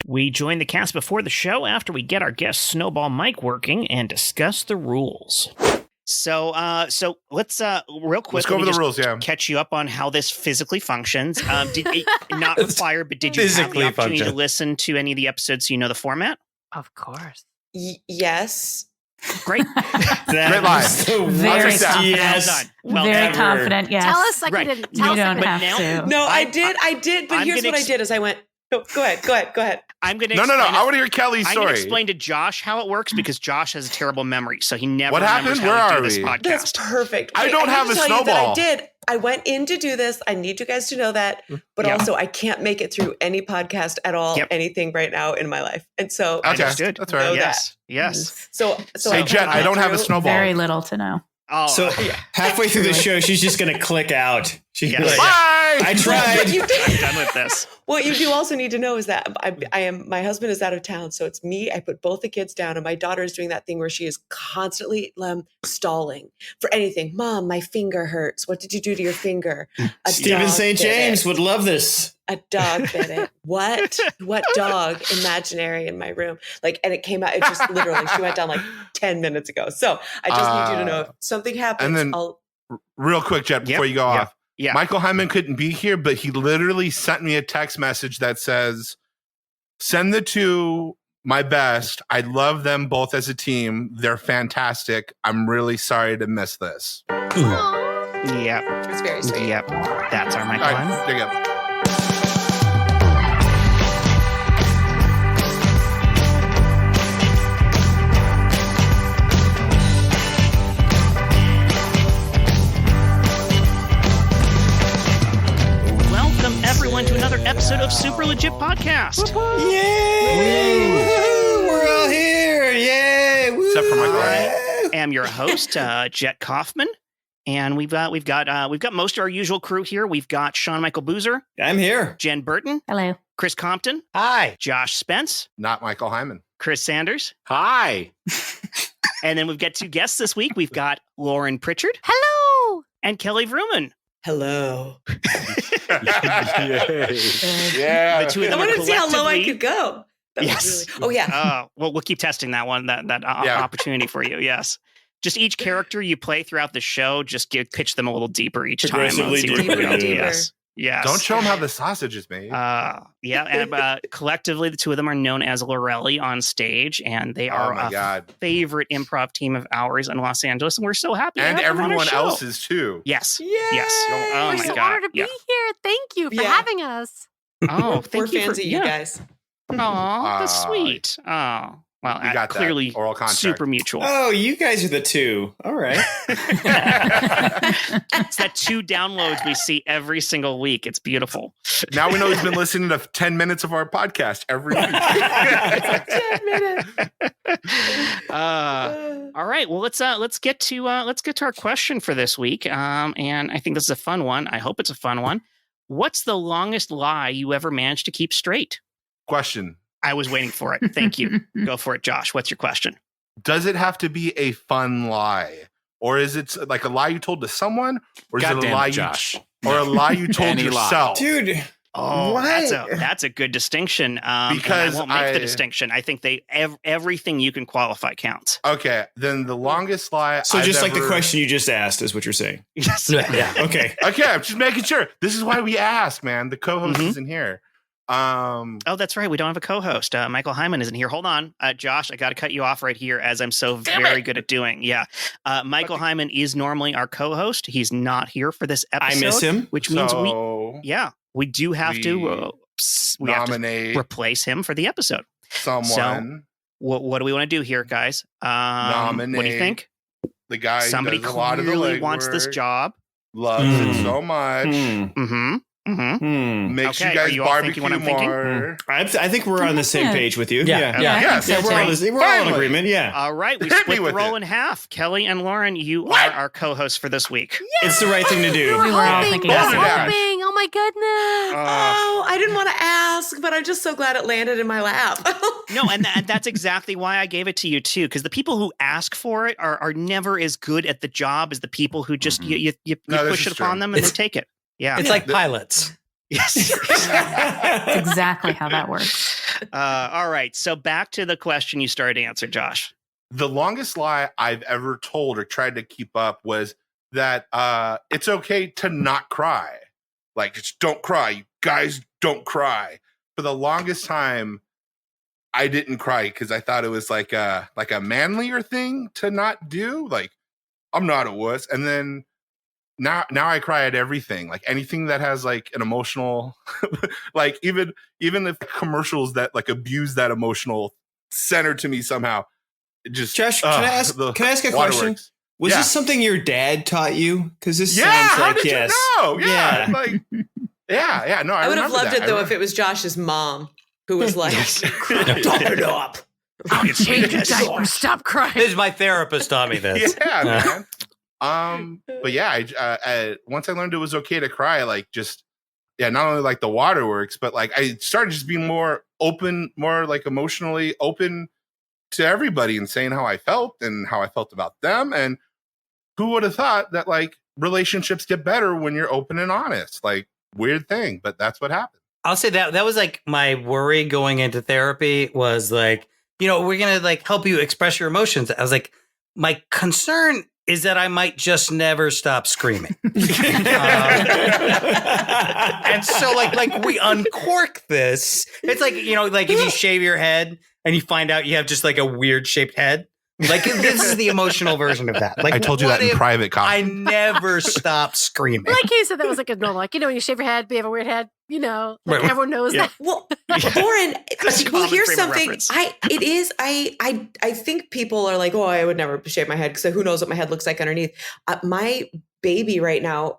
We join the cast before the show after we get our guest Snowball Mike working and discuss the rules. So let's real quick. Let's go over the rules. Yeah, catch you up on how this physically functions. Not required, but did you have the opportunity to listen to any of the episodes so you know the format? Of course. Yes. Great. Great line. So very confident. Yes. Well done. Very confident. Yes. Tell us like you didn't. You don't have to. No, I did. But here's what I did: is I went. No, go ahead. I'm gonna. No. I want to hear Kelly's story. I'm gonna explain to Josh how it works because Josh has a terrible memory, so he never. What happened? Where are we? That's perfect. I don't have a snowball. I did. I went in to do this. I need you guys to know that. But also, I can't make it through any podcast at all, anything right now in my life. And so, understood. That's right. Yes. So hey, Jet, I don't have a snowball. Very little to know. Oh, so halfway through the show, she's just going to click out. She's like, bye. I tried. I'm done with this. What you do also need to know is that my husband is out of town. So it's me. I put both the kids down and my daughter is doing that thing where she is constantly stalling for anything. Mom, my finger hurts. What did you do to your finger? Stephen St. James would love this. A dog bit it. What dog imaginary in my room? And it came out, it just literally, she went down 10 minutes ago. So I just need you to know if something happens. And then real quick, Jet, before you go off. Yeah. Michael Hyman couldn't be here, but he literally sent me a text message that says, send the two my best. I love them both as a team. They're fantastic. I'm really sorry to miss this. Yep. It's very sweet. Yep. That's our Michael Hyman. There you go. Everyone to another episode of Super Legit Podcast. Yay! Woo-hoo! We're all here. Yay! Woo! Except for Michael. I am your host, Jet Kaufman, and we've got most of our usual crew here. We've got Sean Michael Boozer. I'm here. Jen Burton. Hello. Chris Compton. Hi. Josh Spence. Not Michael Hyman. Chris Sanders. Hi. And then we've got two guests this week. We've got Lauren Pritchard. Hello. And Kelly Vrooman. Hello. Yeah. The two of them I wanted to see how low I collectively- could go. Yes. Oh, yeah. Well, we'll keep testing that one, that opportunity for you. Yes. Just each character you play throughout the show, just pitch them a little deeper each time. Progressively deeper. Yes. Yes. Don't show them how the sausage is made. And collectively, the two of them are known as Laurelly on stage, and they are a favorite improv team of ours in Los Angeles, and we're so happy. And to have them on our everyone show. else's too. Yes. Yay! Yes. Oh We're my so God. honored to be here. Thank you for Yeah. having us. Oh, thank We're you fans for of you guys. Oh, that's sweet. Oh, well, You got that clearly oral contract. super mutual. Oh, you guys are the two. All right. It's that 2 downloads we see every single week. It's beautiful. Now we know he's been listening to 10 minutes of our podcast every week. 10 minutes. All right. Well, let's get to our question for this week. And I think this is a fun one. I hope it's a fun one. What's the longest lie you ever managed to keep straight? Question. I was waiting for it. Thank you. Go for it, Josh. What's your question? Does it have to be a fun lie? Or is it like a lie you told to someone? Or is it a lie Josh. or a lie you told yourself? Dude. Oh, What? that's a good distinction. Because I won't make the distinction. I think everything you can qualify counts. Okay, then the longest lie So I've just like ever- the question you just asked is what you're saying. Yes. Yeah. Okay. Okay, I'm just making sure. This is why we ask, man. The co-host Mhm. isn't here. Oh, that's right. We don't have a co-host. Michael Hyman isn't here. Hold on. Josh, I got to cut you off right here as I'm so very good at doing. Yeah. Michael Hyman is normally our co-host. He's not here for this episode. I miss him. Which means so we do have to nominate replace him for the episode. someone. What do we want to do here, guys? Nominate What do you think? the guy Somebody who does a lot of the clearly wants this legwork, job. loves it so much, Mm-hmm. Mm-hmm. makes Okay, you are guys you all barbecue thinking what I'm thinking? more. I think we're on the same page with you. Yeah. Yeah. I think so, We're all too. we're all in Finally. agreement. Yeah. All right, we Hit split me the with role it. in half. Kelly and Lauren, you What? are our co-hosts for this week. It's the right thing to do. We were We were all hoping. thinking We were about that. hoping. Oh my goodness. Oh, I didn't want to ask, but I'm just so glad it landed in my lap. No, and that's exactly why I gave it to you too, because the people who ask for it are never as good at the job as the people who just you No, this push is it upon true. them and they take it. Yeah. It's like pilots. Yes. That's exactly how that works. All right. So back to the question you started to answer, Josh. The longest lie I've ever told or tried to keep up was that it's okay to not cry. Like, just don't cry. You guys don't cry. For the longest time, I didn't cry because I thought it was like a manlier thing to not do. Like, I'm not a wuss. And then now I cry at everything. Like anything that has like an emotional, like even if commercials that like abuse that emotional center to me somehow. It just Josh, can I ask a question? waterworks. Was this something your dad taught you? Because this sounds how like did yes. you know? Yeah. Like, yeah. No, I would have remember loved that. it though if it was Josh's mom who was like, Stop it up. I'll change your diaper. Stop crying. This is my therapist taught me this. Yeah, man. But yeah, I once I learned it was okay to cry, like just not only like the waterworks, but like I started just being more open, more like emotionally open to everybody and saying how I felt and how I felt about them. And who would have thought that like relationships get better when you're open and honest? Like weird thing, but that's what happened. I'll say that was like my worry going into therapy was like, we're going to like help you express your emotions. I was like, my concern is that I might just never stop screaming. And so like we uncork this. It's like, like if you shave your head and you find out you have just like a weird shaped head. Like this is the emotional version of that. Like I told you that in private, Cop. I never stopped screaming. Like you said, that was like a normal, like, when you shave your head, you have a weird head, like Right. everyone knows that. well, Lauren, common here's frame of something. reference. I think people are like, oh, I would never shave my head because who knows what my head looks like underneath. My baby right now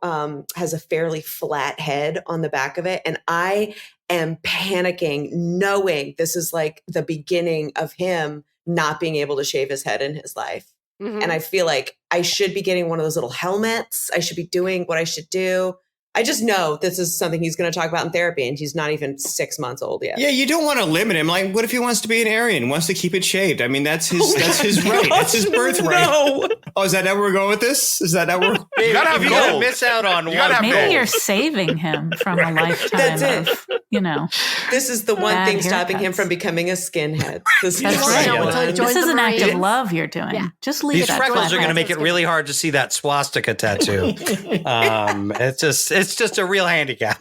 has a fairly flat head on the back of it, and I am panicking, knowing this is like the beginning of him not being able to shave his head in his life. Mhm. And I feel like I should be getting one of those little helmets. I should be doing what I should do. I just know this is something he's going to talk about in therapy, and he's not even 6 months old yet. Yeah, you don't want to limit him. Like, what if he wants to be an Aryan, wants to keep it shaved? I mean, that's his right. That's his birthright. No. Oh, is that how we're going with this? Is that how we're? You gotta have If you're gonna goals. miss out on You gotta have one. Maybe goals. you're saving him from a lifetime That's it. of, This is the one Bad thing stopping him haircuts. from becoming a skinhead. This is That's won't right. know until he joins This is the an act of Marines. love you're doing. Yeah. Just leave These that freckles are going to flat. make it really hard to see that swastika tattoo. It's just a real handicap.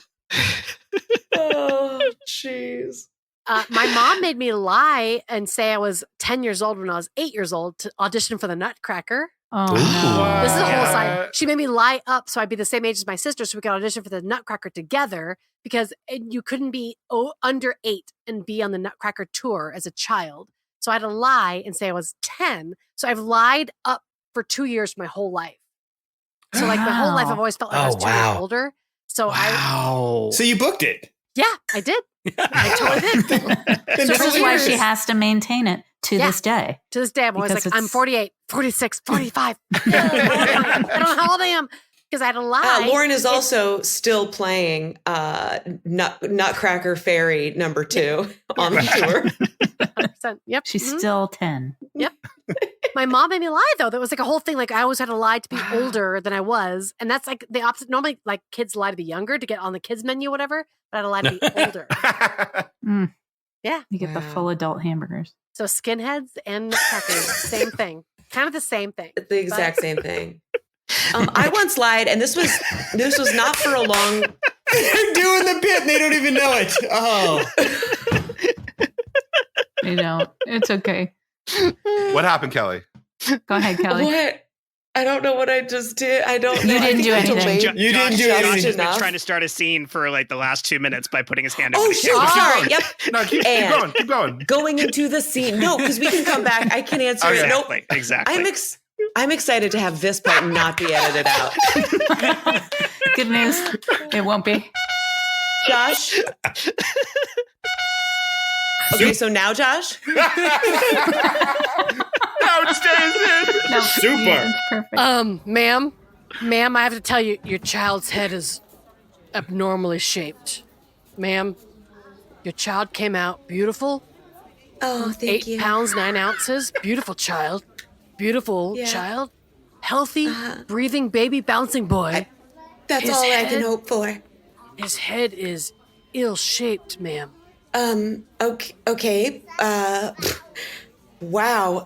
Oh, jeez. My mom made me lie and say I was 10 years old when I was 8 years old to audition for the Nutcracker. Oh, Ooh. no. This is a whole Yeah. side. She made me lie up so I'd be the same age as my sister so we could audition for the Nutcracker together because you couldn't be under 8 and be on the Nutcracker tour as a child. So I had to lie and say I was 10. So I've lied up for 2 years my whole life. So like my whole life I've always felt like I was 2 years older. So Wow. So you booked it. I did. I totally did. So this is why she has to maintain it to Yeah. this day. To this day, I'm always Because like, I'm it's- 48, 46, 45. I don't know how old I am because I had to lie. Lauren is also still playing Nutcracker Fairy #2 on the tour. 100%. Yep. She's Mhm. still 10. My mom made me lie though. That was like a whole thing. Like I always had to lie to be older than I was, and that's like the opposite. Normally, like kids lie to be younger to get on the kids menu, whatever. But I had to lie to be older. Mm. Yeah. You get the Wow. full adult hamburgers. So skinheads and nutcrackers, same thing. Kind of the same thing. The exact same thing. I once lied, and this was not for a long. They're doing the bit and they don't even know it. Oh. It's okay. What happened, Kelly? Go ahead, Kelly. What? I don't know what I just did. I don't know. You didn't do anything. You didn't do Josh anything. has been Enough. trying to start a scene for like the last 2 minutes by putting his hand over Oh, the shoot. camera. Sorry. Yep. No, keep And- going. Going into the scene. No, because we can come back. I can answer it. Nope. Exactly. I'm excited to have this part not be edited out. Good news. It won't be. Josh. Okay, so now Josh. No, it stays in. No, Super. It's perfect. Ma'am, I have to tell you, your child's head is abnormally shaped. Ma'am, your child came out beautiful. Oh, thank 8 pounds, 9 ounces. Beautiful child. Beautiful Yeah. child. Healthy, breathing baby bouncing boy. That's His all I head- can hope for. His head is ill-shaped, ma'am. Okay. Wow.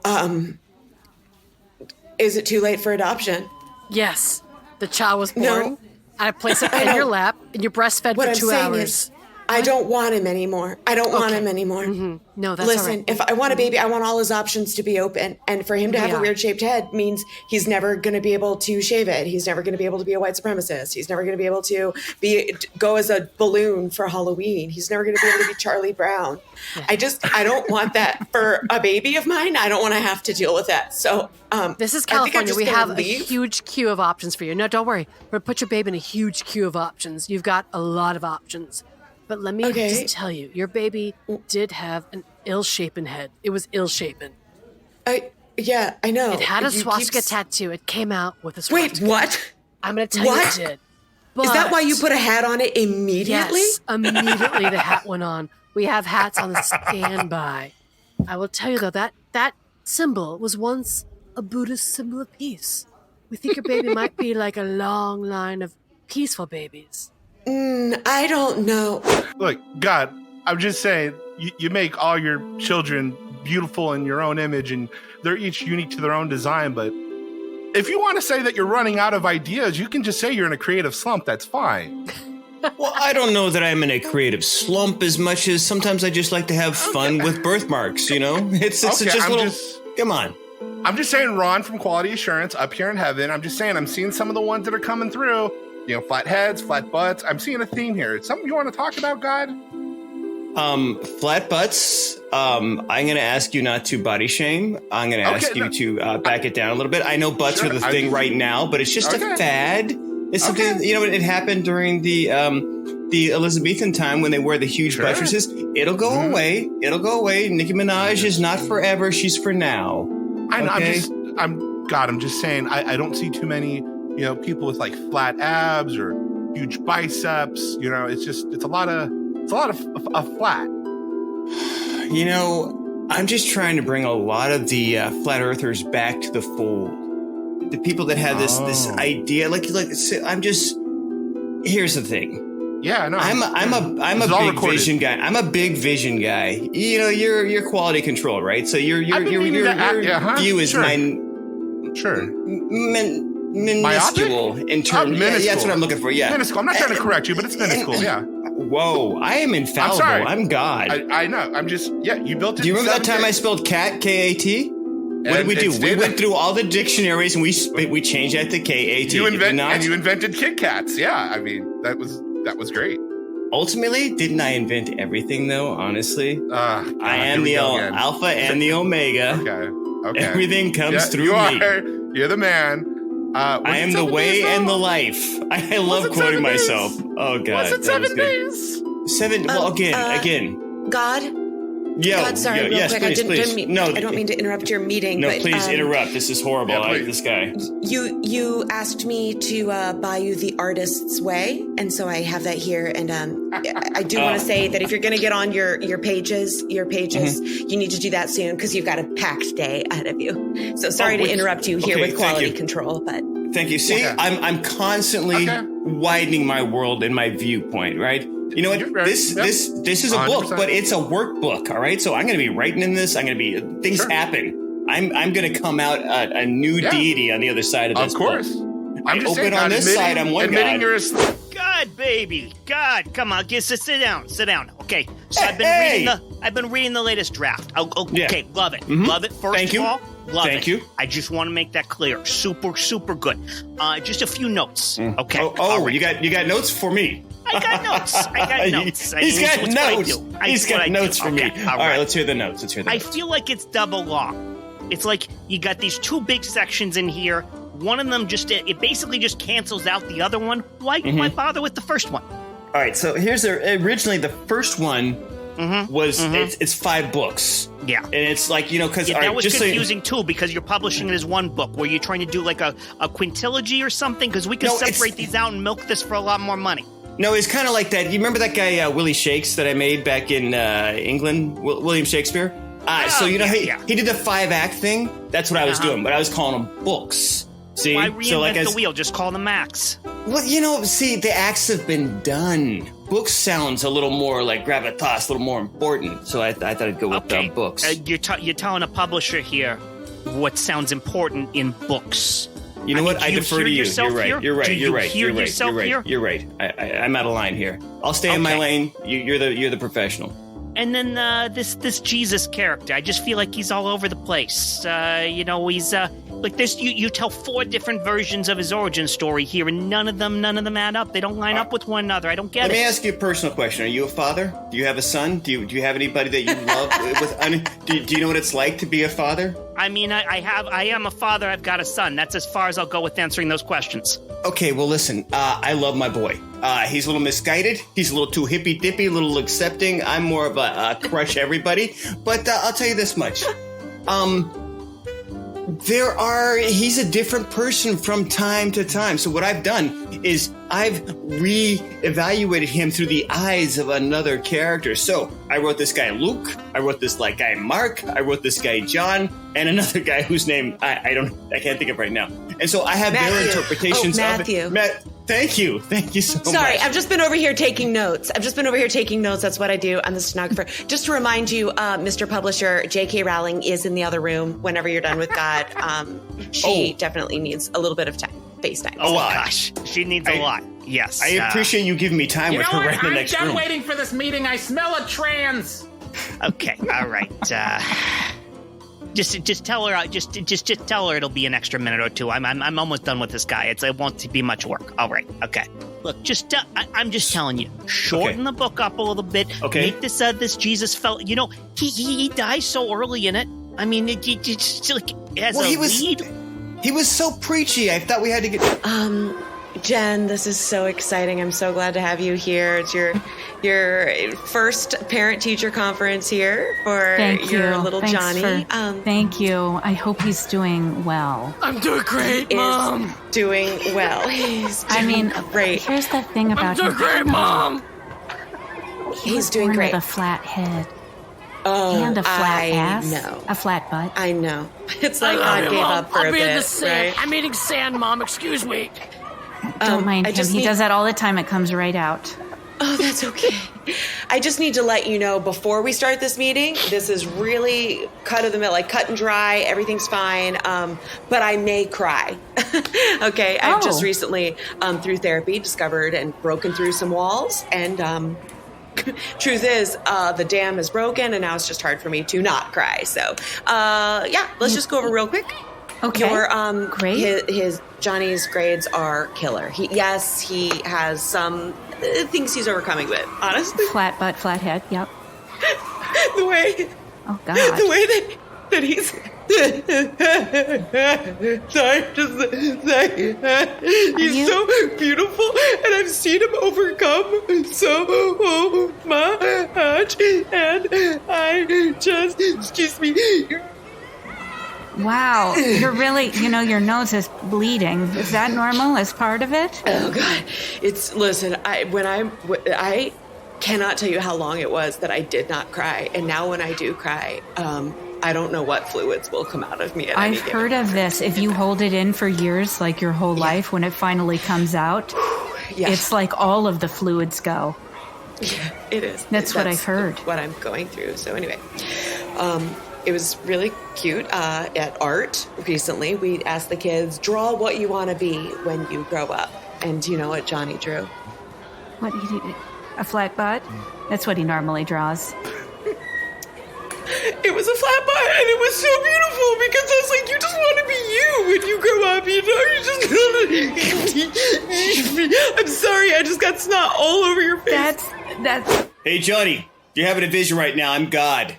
Is it too late for adoption? Yes. The child was born. No. I placed it in your lap, and you breastfed What for I'm 2 saying hours. is, I don't want him anymore. I don't want him anymore. No, that's all Listen, right. if I want a baby, I want all his options to be open. And for him to have a weird shaped head means he's never going to be able to shave it. He's never going to be able to be a white supremacist. He's never going to be able to go as a balloon for Halloween. He's never going to be able to be Charlie Brown. I don't want that for a baby of mine. I don't want to have to deal with that. So This is I think I'm California. just We gonna have leave. a huge queue of options for you. No, don't worry. We're going to put your baby in a huge queue of options. You've got a lot of options. But let me just tell you, your baby did have an ill-shapen head. It was ill-shapen. Yeah, I know. It had a You swastika keep- tattoo. It came out with a Wait, swastika. what? I'm going to tell you What? it did. Is that why you But- put a hat on it immediately? Yes, immediately the hat went on. We have hats on the standby. I will tell you, though, that symbol was once a Buddhist symbol of peace. We think your baby might be like a long line of peaceful babies. I don't know. Look, God, I'm just saying, you make all your children beautiful in your own image, and they're each unique to their own design. But if you want to say that you're running out of ideas, you can just say you're in a creative slump. That's fine. Well, I don't know that I'm in a creative slump as much as sometimes I just like to have fun with birthmarks, you know? It's Okay, just I'm little... just- Come on. I'm just saying, Ron from Quality Assurance up here in heaven. I'm just saying, I'm seeing some of the ones that are coming through. You know, flat heads, flat butts. I'm seeing a theme here. It's something you want to talk about, God? Flat butts. I'm going to ask you not to body shame. I'm going to ask you to back it down a little bit. I know butts are the thing right now, but it's just a fad. It's something, you know, it happened during the Elizabethan time when they wear the huge buttresses. It'll go away. It'll go away. Nicki Minaj is not forever. She's for now. I'm just saying, I don't see too many, you know, people with like flat abs or huge biceps. You know, it's a lot of flat. You know, I'm just trying to bring a lot of the flat earthers back to the fold. The people that have this idea, I'm just. Here's the thing. Yeah, no. I'm a big vision guy. I'm a big vision guy. You know, you're quality control, right? So your view is minuscule in terms. Yeah, that's what I'm looking for. Yeah, minuscule. I'm not trying to correct you, but it's minuscule. Yeah. Whoa, I am infallible. I'm sorry. I'm God. I know. I'm just you built it. Do you remember that time I spelled cat K-A-T? What did we do? We went through all the dictionaries and we changed that to K-A-T. You invented Kit Kats. Yeah, I mean that was great. Ultimately, didn't I invent everything though? Honestly, I am the alpha and the omega. Okay. Everything comes through me. You're the man. I am the way and the life. I love quoting myself. Oh God, was it 7 days? 7. Well, again. God. God, sorry, real yes, quick. please, I don't mean to interrupt your meeting. No, but, please interrupt. This is horrible. I like this guy. You asked me to buy you The Artist's Way, and so I have that here. And I do want to say that if you're going to get on your pages, you need to do that soon because you've got a packed day ahead of you. So sorry to interrupt you here with quality control, but thank you. See, I'm constantly widening my world and my viewpoint, right? You know what? This is a 100%. Book, but it's a workbook. All right. So I'm going to be writing in this. I'm going to be things happen. I'm going to come out a new deity on the other side of this. Of course. Book. I'm just open on this side. I'm one God. God, baby, God, come on, sit down. Okay. So I've been reading the latest draft. Okay, love it, love it. First of all, love it. Thank you. I just want to make that clear. Super, super good. Just a few notes. Okay. Oh, right. you got notes for me. I got notes. He's got notes. He's got notes for me. All right, let's hear the notes. I feel like it's double long. It's like you got these two big sections in here. One of them it basically just cancels out the other one. Why bother with the first one? All right, so here's originally the first one was it's 5 books. Yeah, and it's like because that was confusing too because you're publishing it as one book. Were you trying to do like a quintilogy or something? Because we could separate these out and milk this for a lot more money. No, it's kind of like that. You remember that guy Willie Shakes that I made back in England, William Shakespeare? He did the 5-act thing. That's what I was doing, but I was calling them books. See? Why reinvent the wheel? Just call them Max. Well, see, the acts have been done. Books sounds a little more like gravitas, a little more important. So I thought I'd go with books. You're telling a publisher here what sounds important in books. You know what? I defer to you. You're right. You're right. I'm out of line here. I'll stay in my lane. You're the professional. And then this Jesus character, I just feel like he's all over the place. He's like this. You tell 4 different versions of his origin story here, and none of them add up. They don't line up with one another. I don't get it. Let me ask you a personal question. Are you a father? Do you have a son? Do you have anybody that you love? Do you know what it's like to be a father? I mean, I am a father. I've got a son. That's as far as I'll go with answering those questions. Okay, well, listen. I love my boy. He's a little misguided. He's a little too hippy-dippy, a little accepting. I'm more of a crush everybody. But I'll tell you this much. He's a different person from time to time. So what I've done is I've re-evaluated him through the eyes of another character. So I wrote this guy Luke, I wrote this guy Mark, I wrote this guy John, and another guy whose name I can't think of right now. And so I have their interpretations of it. Thank you so much. Sorry, I've just been over here taking notes. That's what I do. I'm the stenographer. Just to remind you, Mr. Publisher, J.K. Rowling is in the other room whenever you're done with God. She definitely needs a little bit of time, face time. Oh, gosh. She needs a lot. Yes. I appreciate you giving me time with her right in the next room. I'm done waiting for this meeting. I smell a trans. Okay. All right. Just tell her. Just tell her it'll be an extra minute or two. I'm almost done with this guy. It won't be much work. All right. Okay. Look, I'm just telling you. Shorten the book up a little bit. Okay. Make this Jesus fella. He dies so early in it. I mean, he was so preachy. I thought we had to get. Jen, this is so exciting. I'm so glad to have you here. It's your first parent-teacher conference here for your little Johnny. Thank you. I hope he's doing well. I'm doing great, Mom. Doing well. He's doing great. Here's the thing about him. I'm doing great, Mom. He's doing great. With a flat head. Oh, and a flat ass. know. A flat butt. I know. It's like God gave up for a bit. In the sand. Right? I'm eating sand, Mom. Excuse me. Don't mind him. He does that all the time. It comes right out. Oh, that's okay. I just need to let you know before we start this meeting, this is really cut of the middle, like cut and dry. Everything's fine. But I may cry. Okay. I've just recently, through therapy, discovered and broken through some walls. And truth is, the dam is broken, and now it's just hard for me to not cry. So, let's just go over real quick. Okay. Your great. His Johnny's grades are killer. He has some things he's overcoming with. Honestly, flat butt, flat head. Yep. The way. Oh God. The way that he's. Sorry, just say he's so beautiful, and I've seen him overcome so much, and I just excuse me. Wow, you're really, your nose is bleeding. Is that normal as part of it? Oh God, listen, I cannot tell you how long it was that I did not cry. And now when I do cry, I don't know what fluids will come out of me. I've heard of this. If you hold it in for years, like your whole life, when it finally comes out, it's like all of the fluids go. Yeah, it is. That's what I've heard. What I'm going through. So anyway, it was really cute at art recently. We asked the kids, draw what you want to be when you grow up. And you know what Johnny drew? What he did? A flat butt? That's what he normally draws. It was a flat butt, and it was so beautiful because I was like, you just want to be you when you grow up, You just I'm sorry, I just got snot all over your face. That's. Hey, Johnny, you're having a vision right now. I'm God.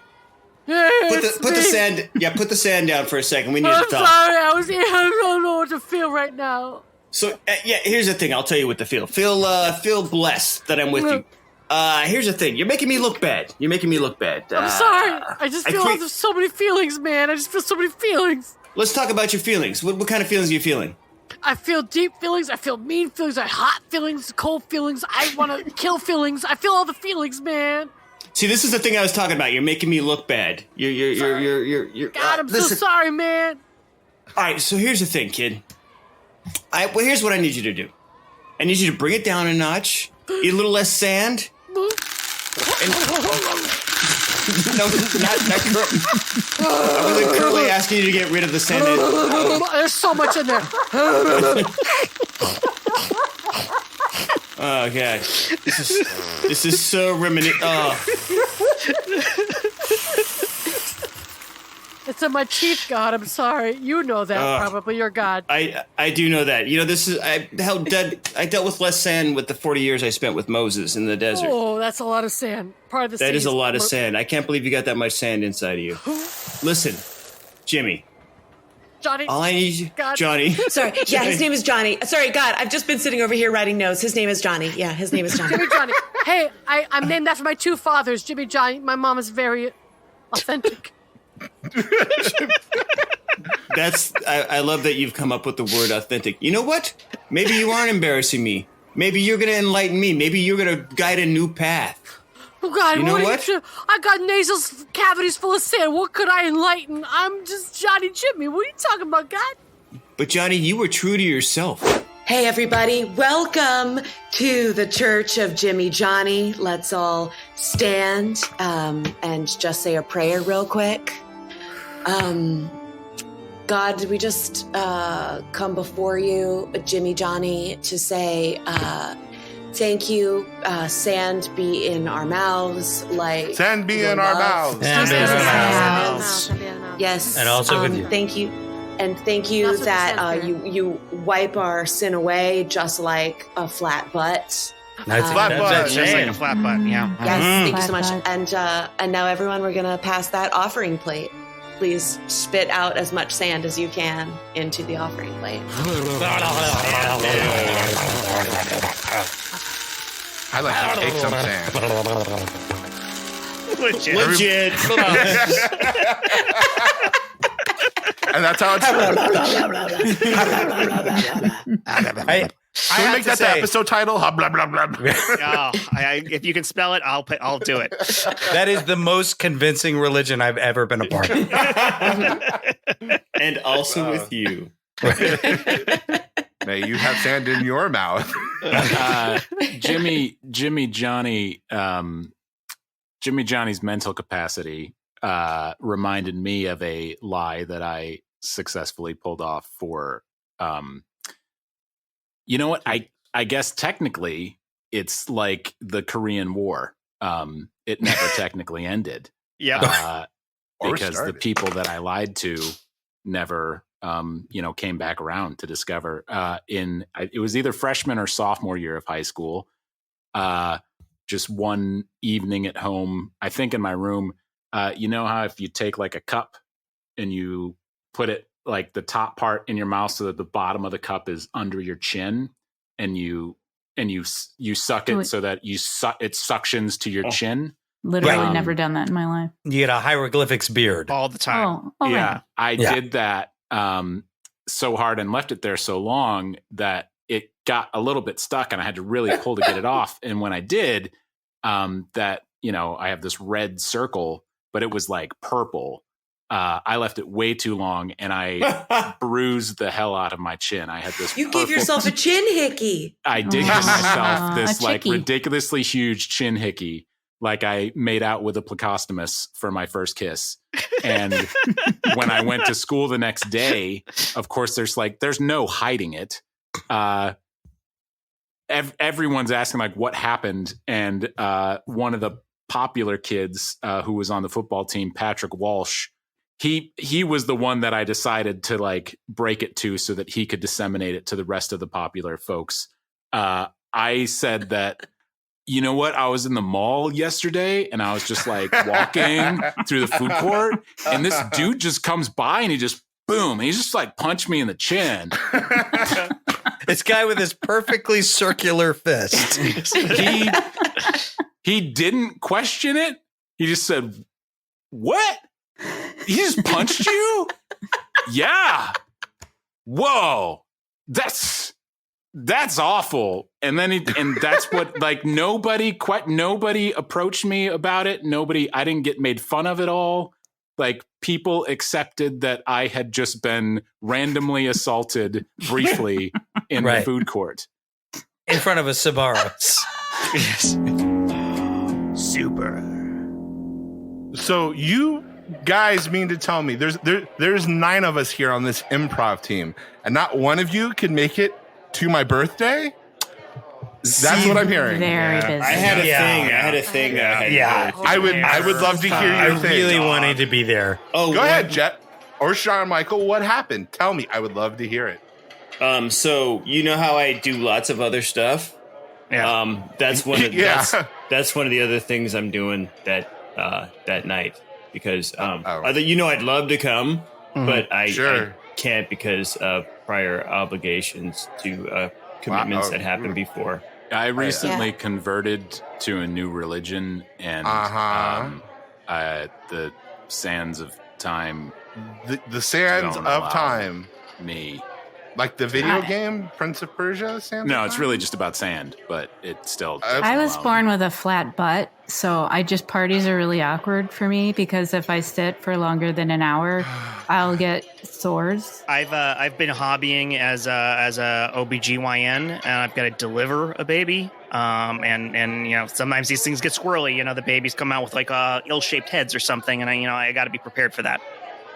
Put the sand down for a second. We need to talk. I'm sorry, I don't know what to feel right now. So, here's the thing. I'll tell you what to feel. Feel blessed that I'm with you. Here's the thing. You're making me look bad. I'm sorry. I just feel there's so many feelings, man. I just feel so many feelings. Let's talk about your feelings. What kind of feelings are you feeling? I feel deep feelings. I feel mean feelings. I have hot feelings, cold feelings. I want to kill feelings. I feel all the feelings, man. See, this is the thing I was talking about. You're making me look bad. You're God, I'm so sorry, man. All right, so here's the thing, kid. Well, here's what I need you to do. I need you to bring it down a notch. Eat a little less sand. And, no, not I wasn't currently asking you to get rid of the sand. There's so much in there. Oh god, this is so reminiscent. Oh. It's in my teeth, God. I'm sorry. You know that probably. You're God. I do know that. You know, this is I dealt with less sand with the 40 years I spent with Moses in the desert. Oh, that's a lot of sand. Part of the That is a lot of sand. I can't believe you got that much sand inside of you. Listen, Jimmy. Johnny. All I need, God. Johnny. Sorry. Yeah, his name is Johnny. Sorry, God. I've just been sitting over here writing notes. His name is Johnny. Yeah, his name is Johnny. Jimmy Johnny. Hey, I'm named after my 2 fathers, Jimmy Johnny. My mom is very authentic. I love that you've come up with the word authentic. You know what? Maybe you aren't embarrassing me. Maybe you're going to enlighten me. Maybe you're going to guide a new path. Oh, God, you know what? I got nasal cavities full of sand. What could I enlighten? I'm just Johnny Jimmy. What are you talking about, God? But, Johnny, you were true to yourself. Hey, everybody. Welcome to the Church of Jimmy Johnny. Let's all stand and just say a prayer real quick. God, we just come before you, Jimmy Johnny, to say thank you. Sand be in our mouths, like sand be in our mouths. Sand be in our mouths. Yes, and also thank you, and thank you that you wipe our sin away, just like a flat butt. Nice flat butt, just like a flat butt. Yeah. Yes, thank you so much. And now, everyone, we're gonna pass that offering plate. Please spit out as much sand as you can into the offering plate. I like to take some sand. Legit. And that's how it's done. Can we make that the episode title? Blah, blah, blah, blah. If you can spell it, I'll do it. That is the most convincing religion I've ever been a part of. And also with you. May you have sand in your mouth. Jimmy Johnny's mental capacity reminded me of a lie that I successfully pulled off for you know what? I guess technically it's like the Korean War. It never technically ended. Yeah. Because the people that I lied to never, came back around to discover it was either freshman or sophomore year of high school. Just one evening at home, I think in my room, you know how if you take like a cup and you put it like the top part in your mouth so that the bottom of the cup is under your chin, and you suck it so that it suctions to your chin. Literally never done that in my life. You get a hieroglyphics beard all the time. Yeah, I did that so hard and left it there so long that it got a little bit stuck, and I had to really pull to get it off. And when I did, I have this red circle, but it was like purple. I left it way too long, and I bruised the hell out of my chin. I had this. You gave yourself a chin hickey. I did give myself this like ridiculously huge chin hickey, like I made out with a plecostomus for my first kiss. And when I went to school the next day, of course, there's no hiding it. Everyone's asking like, what happened? And one of the popular kids who was on the football team, Patrick Walsh, he was the one that I decided to like break it to so that he could disseminate it to the rest of the popular folks. I said that, you know what? I was in the mall yesterday and I was just like walking through the food court, and this dude just comes by and he just boom, he just like punched me in the chin. This guy with his perfectly circular fist. He didn't question it. He just said, "What? He just punched you?" Yeah. Whoa. That's awful. And then that's what, like, nobody approached me about it. I didn't get made fun of at all. Like, people accepted that I had just been randomly assaulted briefly in the food court. In front of a Sbarro's. Yes. Super. So you guys mean to tell me there's 9 of us here on this improv team, and not one of you can make it to my birthday? That's what I'm hearing. Very busy. I had a thing. I would love to hear your thing. I really wanted to be there. Oh, go ahead, Jet or Sean Michael. What happened? Tell me. I would love to hear it. So you know how I do lots of other stuff. Yeah. That's one of that's one of the other things I'm doing that night because I'd love to come, but I can't because of prior obligations to commitments that happened before. I recently converted to a new religion, and the sands of time. The sands of time. Me. Like the video game, Prince of Persia? No, it's really just about sand, but it's still... I was born with a flat butt, so parties are really awkward for me because if I sit for longer than an hour, I'll get sores. I've been hobbying as a OBGYN, and I've got to deliver a baby. And sometimes these things get squirrely. The babies come out with like ill-shaped heads or something, and I got to be prepared for that.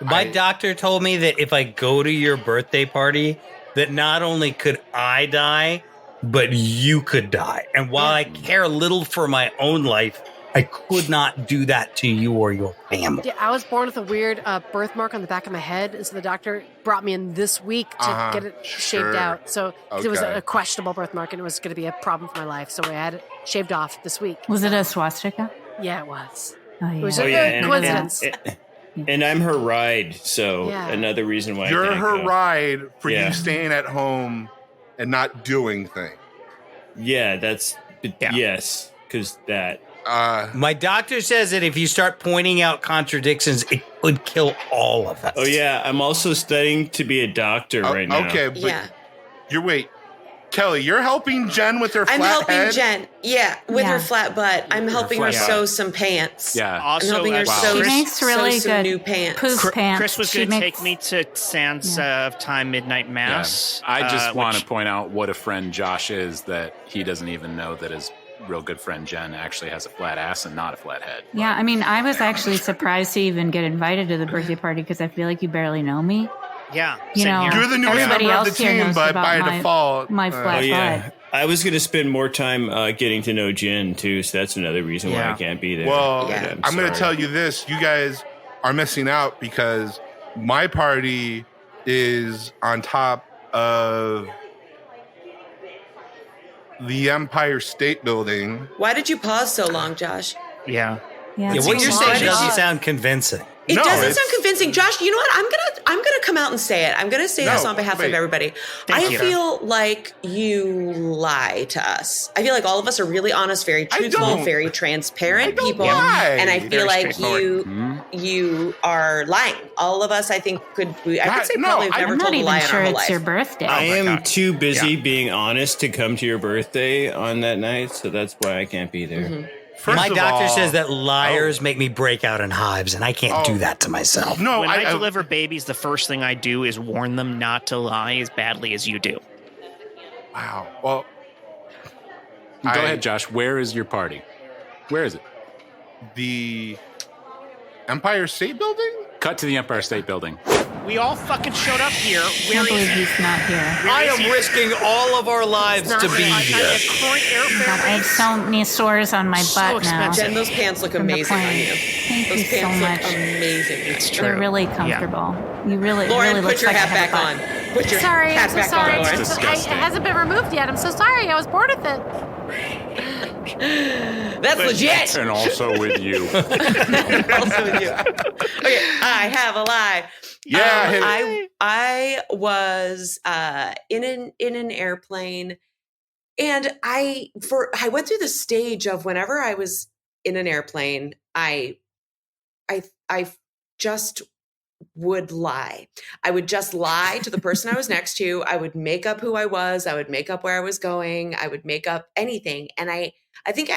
My doctor told me that if I go to your birthday party, that not only could I die, but you could die. And while I care little for my own life, I could not do that to you or your family. Yeah, I was born with a weird birthmark on the back of my head, and so the doctor brought me in this week to get it shaved out. So it was a questionable birthmark, and it was going to be a problem for my life. So I had it shaved off this week. Was it a swastika? Yeah, it was. Oh, yeah. It was a coincidence. And I'm her ride, so another reason why you're I can't her go. ride for you staying at home and not doing things. Yeah, yes, because that. My doctor says that if you start pointing out contradictions, it could kill all of us. Oh yeah, I'm also studying to be a doctor right now. Okay, but Kelly, you're helping Jen with her flat head? I'm helping Jen, with her flat butt. I'm helping her sew some pants. Yeah. I'm helping her sew some new pants. Pants. Chris was going to take me to Sands of Time Midnight Mass. Yeah. I just want to point out what a friend Josh is, that he doesn't even know that his real good friend Jen actually has a flat ass and not a flat head. Yeah, I mean, I was actually surprised to even get invited to the birthday party because I feel like you barely know me. Yeah, you're the newest member of the team, but by default, my flat butt. I was going to spend more time getting to know Jen too, so that's another reason why I can't be there. Well, I'm going to tell you this: you guys are missing out because my party is on top of the Empire State Building. Why did you pause so long, Josh? Yeah. What you're saying doesn't sound convincing. It doesn't sound convincing. Josh, you know what? I'm gonna come out and say it. I'm gonna say this on behalf of everybody. I feel like you lie to us. I feel like all of us are really honest, very truthful, very transparent people. And I feel like you are lying. All of us, I think, I could say probably have never told a lie in our whole life. It's your birthday. I am too busy being honest to come to your birthday on that night, so that's why I can't be there. Mm-hmm. My doctor says that liars make me break out in hives, and I can't do that to myself. No, when I deliver babies, the first thing I do is warn them not to lie as badly as you do. Wow. Well, go ahead, Josh. Where is your party? Where is it? The Empire State Building? Cut to the Empire State Building. We all fucking showed up here. I can't believe he's not here. I am risking all of our lives to be here. God, I have so many sores on my butt now. Jen, those pants look amazing on you. Thank those you pants so much. look amazing. It's true. They're really comfortable. You really, Lauren, really put look your like hat I have back a on. butt. Put your Sorry, hat I'm so back sorry. on, Lauren. It hasn't been removed yet. I'm so sorry. I was bored with it. That's legit. And also with you. Also with you. Okay, I have a lie. Yeah, I was in an airplane, and I went through the stage of whenever I was in an airplane, I just would lie. I would just lie to the person I was next to. I would make up who I was. I would make up where I was going. I would make up anything. And I think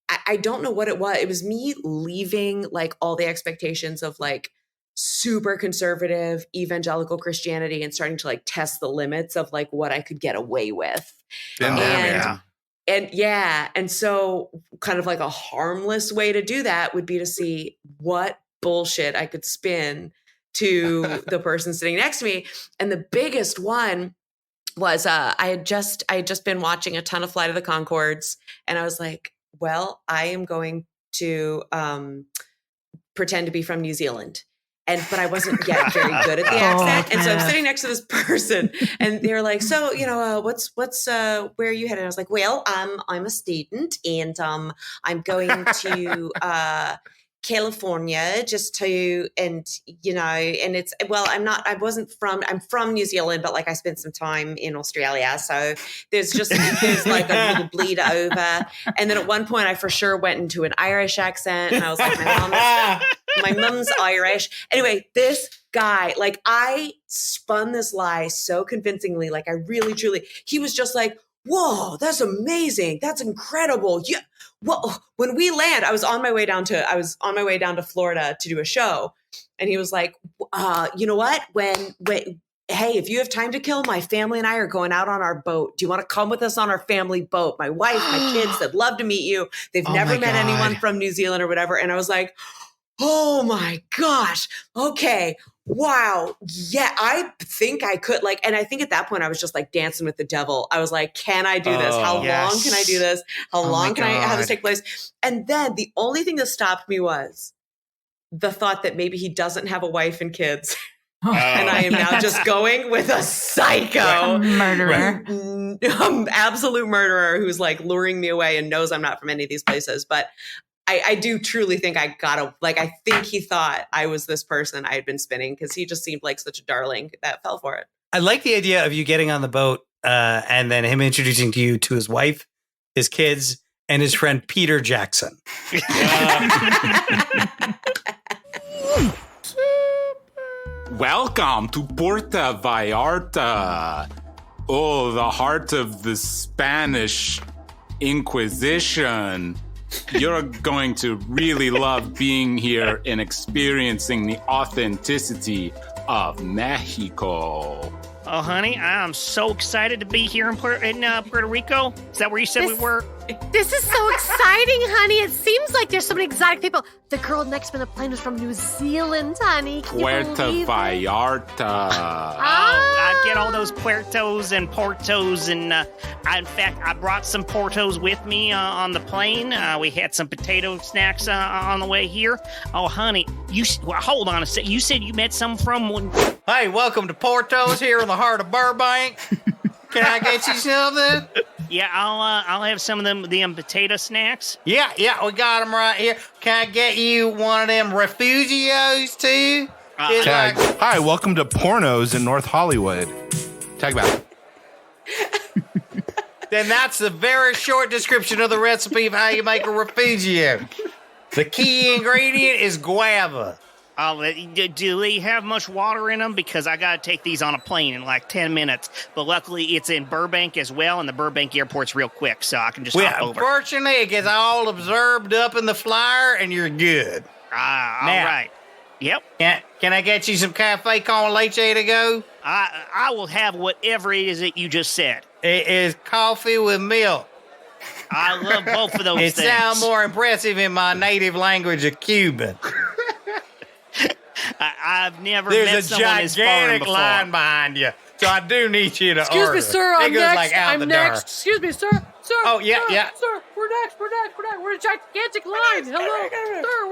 I don't know what it was. It was me leaving like all the expectations of like super conservative evangelical Christianity and starting to like test the limits of like what I could get away with. And so kind of like a harmless way to do that would be to see what bullshit I could spin to the person sitting next to me. And the biggest one was I had just been watching a ton of Flight of the Conchords, and I was like, well, I am going to pretend to be from New Zealand. But I wasn't yet very good at the accent. And so I'm sitting next to this person and they're like, so, what's where are you headed? And I was like, well, I'm a student and I'm going to California I'm from New Zealand, but like I spent some time in Australia. So there's like a little bleed over. And then at one point I for sure went into an Irish accent and I was like, my mum's Irish. Anyway, this guy, like I spun this lie so convincingly, like I really, truly, he was just like, whoa, that's amazing. That's incredible. Yeah. Well, when we land, I was on my way down to Florida to do a show. And he was like, you know what? Hey, if you have time to kill, my family and I are going out on our boat. Do you want to come with us on our family boat? My wife, my kids, they'd love to meet you. They've never met anyone from New Zealand or whatever. And I was like, oh my gosh. Okay. Wow. Yeah, I think I could and I think at that point I was just like dancing with the devil. I was like, can I do this? How long can I do this? How long can I have this take place? And then the only thing that stopped me was the thought that maybe he doesn't have a wife and kids. And I am now just going with a psycho murderer, absolute murderer who's like luring me away and knows I'm not from any of these places. But I do truly think I think he thought I was this person I had been spinning because he just seemed like such a darling that fell for it. I like the idea of you getting on the boat and then him introducing you to his wife, his kids, and his friend Peter Jackson. Welcome to Puerto Vallarta. Oh, the heart of the Spanish Inquisition. You're going to really love being here and experiencing the authenticity of Mexico. Oh, honey, I'm so excited to be here in Puerto Rico. Is that where you said we were? This is so exciting, honey. It seems like there's so many exotic people. The girl next to me on the plane was from New Zealand, honey. Puerto Vallarta. I get all those puertos and portos, and in fact, I brought some portos with me on the plane. We had some potato snacks on the way here. Oh, honey, hold on a sec. You said you met some from... Hey, welcome to Porto's here in the heart of Burbank. Can I get you something? Yeah, I'll have some of them potato snacks. Yeah, we got them right here. Can I get you one of them refugios too? Hi, welcome to Pornos in North Hollywood. Tag back. Then that's a very short description of the recipe of how you make a refugio. The key ingredient is guava. Do they have much water in them? Because I got to take these on a plane in like 10 minutes. But luckily, it's in Burbank as well, and the Burbank airport's real quick, so I can just hop over. Fortunately, it gets all absorbed up in the flyer, and you're good. All right. Yep. Can I get you some cafe con leche to go? I will have whatever it is that you just said. It is coffee with milk. I love both of those things. It sounds more impressive in my native language of Cuban. I've never met someone as foreign before. There's a gigantic line behind you, so I do need you to Excuse order. me, sir, I'm next. I'm next. Excuse me, sir. Oh, yeah. Sir, we're next. We're in a gigantic line. Hello. Sir,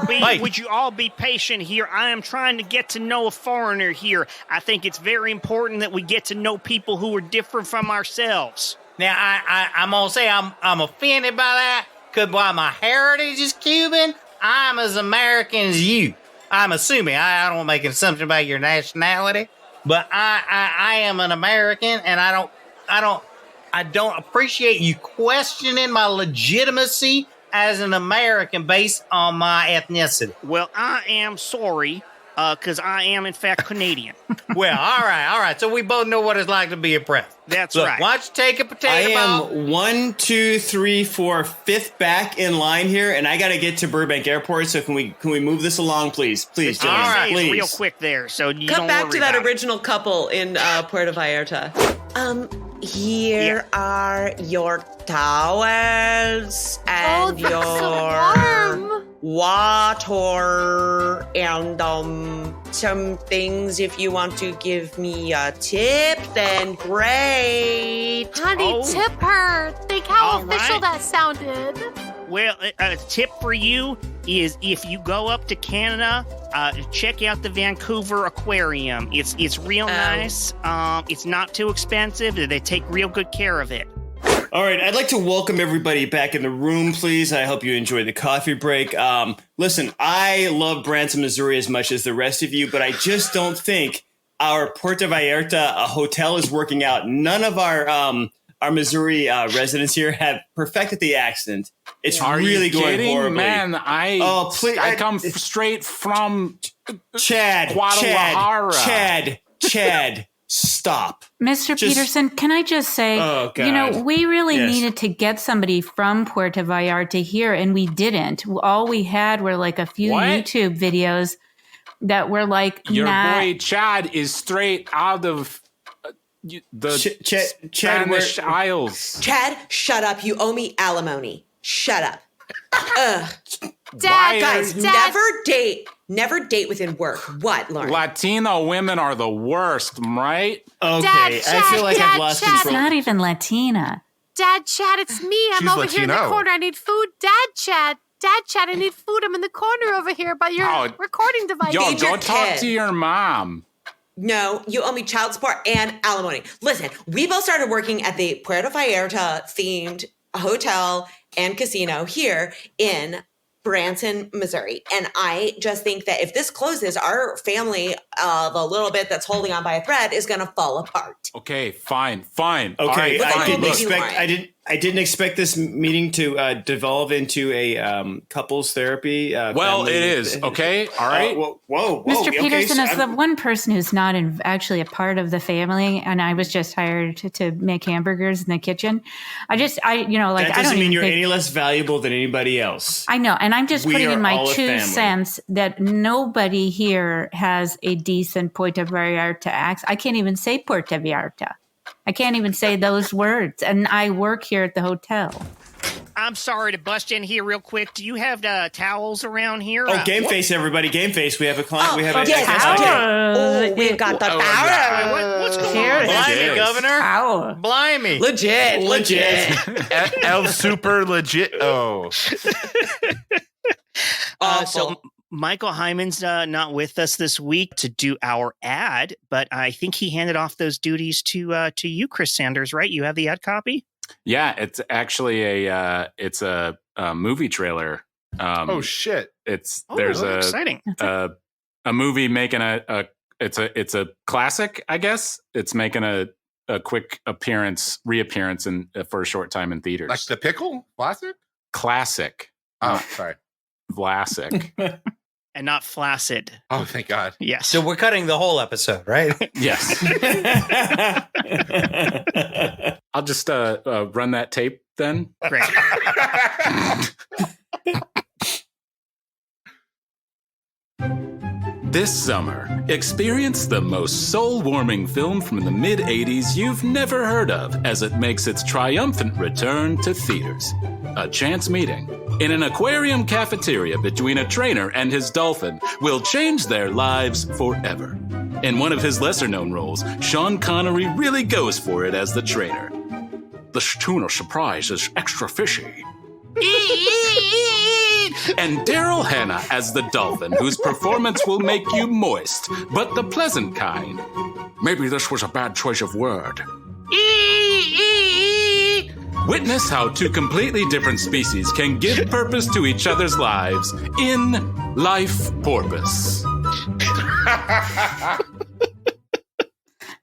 we're next. Would you all be patient here? I am trying to get to know a foreigner here. I think it's very important that we get to know people who are different from ourselves. Now, I'm going to say I'm offended by that, because while my heritage is Cuban, I'm as American as you. I'm assuming. I don't make an assumption about your nationality, but I am an American, and I don't appreciate you questioning my legitimacy as an American based on my ethnicity. Well, I am sorry because I am, in fact, Canadian. Well, all right. So we both know what it's like to be oppressed. That's Look, right. Why don't you take a potato I ball? am 1, 2, 3, 4, 5th back in line here, and I got to get to Burbank Airport. So can we move this along, please? Please, All gentlemen, right, please. real quick there. So you Cut don't back worry to that about it. original couple in Puerto Vallarta. Here are your towels and that's so your warm. water and some things. If you want to give me a tip, then great. Honey, tip her. Think how All official right. that sounded. Well, a tip for you is if you go up to Canada, check out the Vancouver Aquarium. It's real nice. It's not too expensive. They take real good care of it. All right, I'd like to welcome everybody back in the room, please. I hope you enjoyed the coffee break. Listen, I love Branson, Missouri as much as the rest of you, but I just don't think our Puerto Vallarta hotel is working out. None of our Missouri residents here have perfected the accent. It's really going horribly. Man, I come straight from Guadalajara. Chad, stop. Mr. Peterson, can I just say, we really needed to get somebody from Puerto Vallarta here, and we didn't. All we had were like a few YouTube videos that were like, your boy Chad is straight out of the Spanish Isles. Chad, shut up. You owe me alimony. Shut up. Ugh. Dad, Guys, Dad. never date within work. What, Lauren? Latino women are the worst, right? Okay, Dad, I feel like I've lost Chad. It's control. not even Latina. Dad, Chad, it's me. I'm She's over here in the Latino. corner. I need food. Dad, Chad, I need food. I'm in the corner over here by your recording device. Yo, Feed your don't talk kid. to your mom. No, you owe me child support and alimony. Listen, we both started working at the Puerto Vallarta themed hotel and casino here in Branson, Missouri. And I just think that if this closes, our family, the little bit that's holding on by a thread, is going to fall apart. Okay, fine. Okay, All right, fine. I didn't expect this meeting to devolve into a couples therapy. Well, it is. Okay, all right. Whoa, Mr. okay, Peterson so is the one person who's not actually a part of the family, and I was just hired to make hamburgers in the kitchen. that I doesn't don't mean even you're think, any less valuable than anybody else. I know, and I'm just We putting are in my all a 2 family. cents that nobody here has a decent Puerto Vallarta accent. I can't even say Puerto Vallarta. I can't even say those words, and I work here at the hotel. I'm sorry to bust in here real quick. Do you have towels around here? Oh, Game Face, everybody! Game Face. We have a client. we have a yes, guest. oh, we've got the power. What's going Here on? it Blimey, is. Governor. Ow. Blimey. Legit. El super legit. Oh, So Michael Hyman's not with us this week to do our ad, but I think he handed off those duties to you, Chris Sanders, right? You have the ad copy? Yeah, it's actually a movie trailer. oh shit! There's exciting. a movie making it's a classic, I guess. It's making a quick reappearance for a short time in theaters. Like the pickle classic. Classic. Oh, sorry. Vlasic. And not flaccid. Oh, thank God. Yes. So we're cutting the whole episode, right? Yes. I'll just run that tape then. Great. This summer, experience the most soul-warming film from the mid-'80s you've never heard of as it makes its triumphant return to theaters. A chance meeting in an aquarium cafeteria between a trainer and his dolphin will change their lives forever. In one of his lesser-known roles, Sean Connery really goes for it as the trainer. This tuna surprise is extra fishy. And Daryl Hannah as the dolphin, whose performance will make you moist, but the pleasant kind. Maybe this was a bad choice of word. Witness how two completely different species can give purpose to each other's lives in Life Porpoise.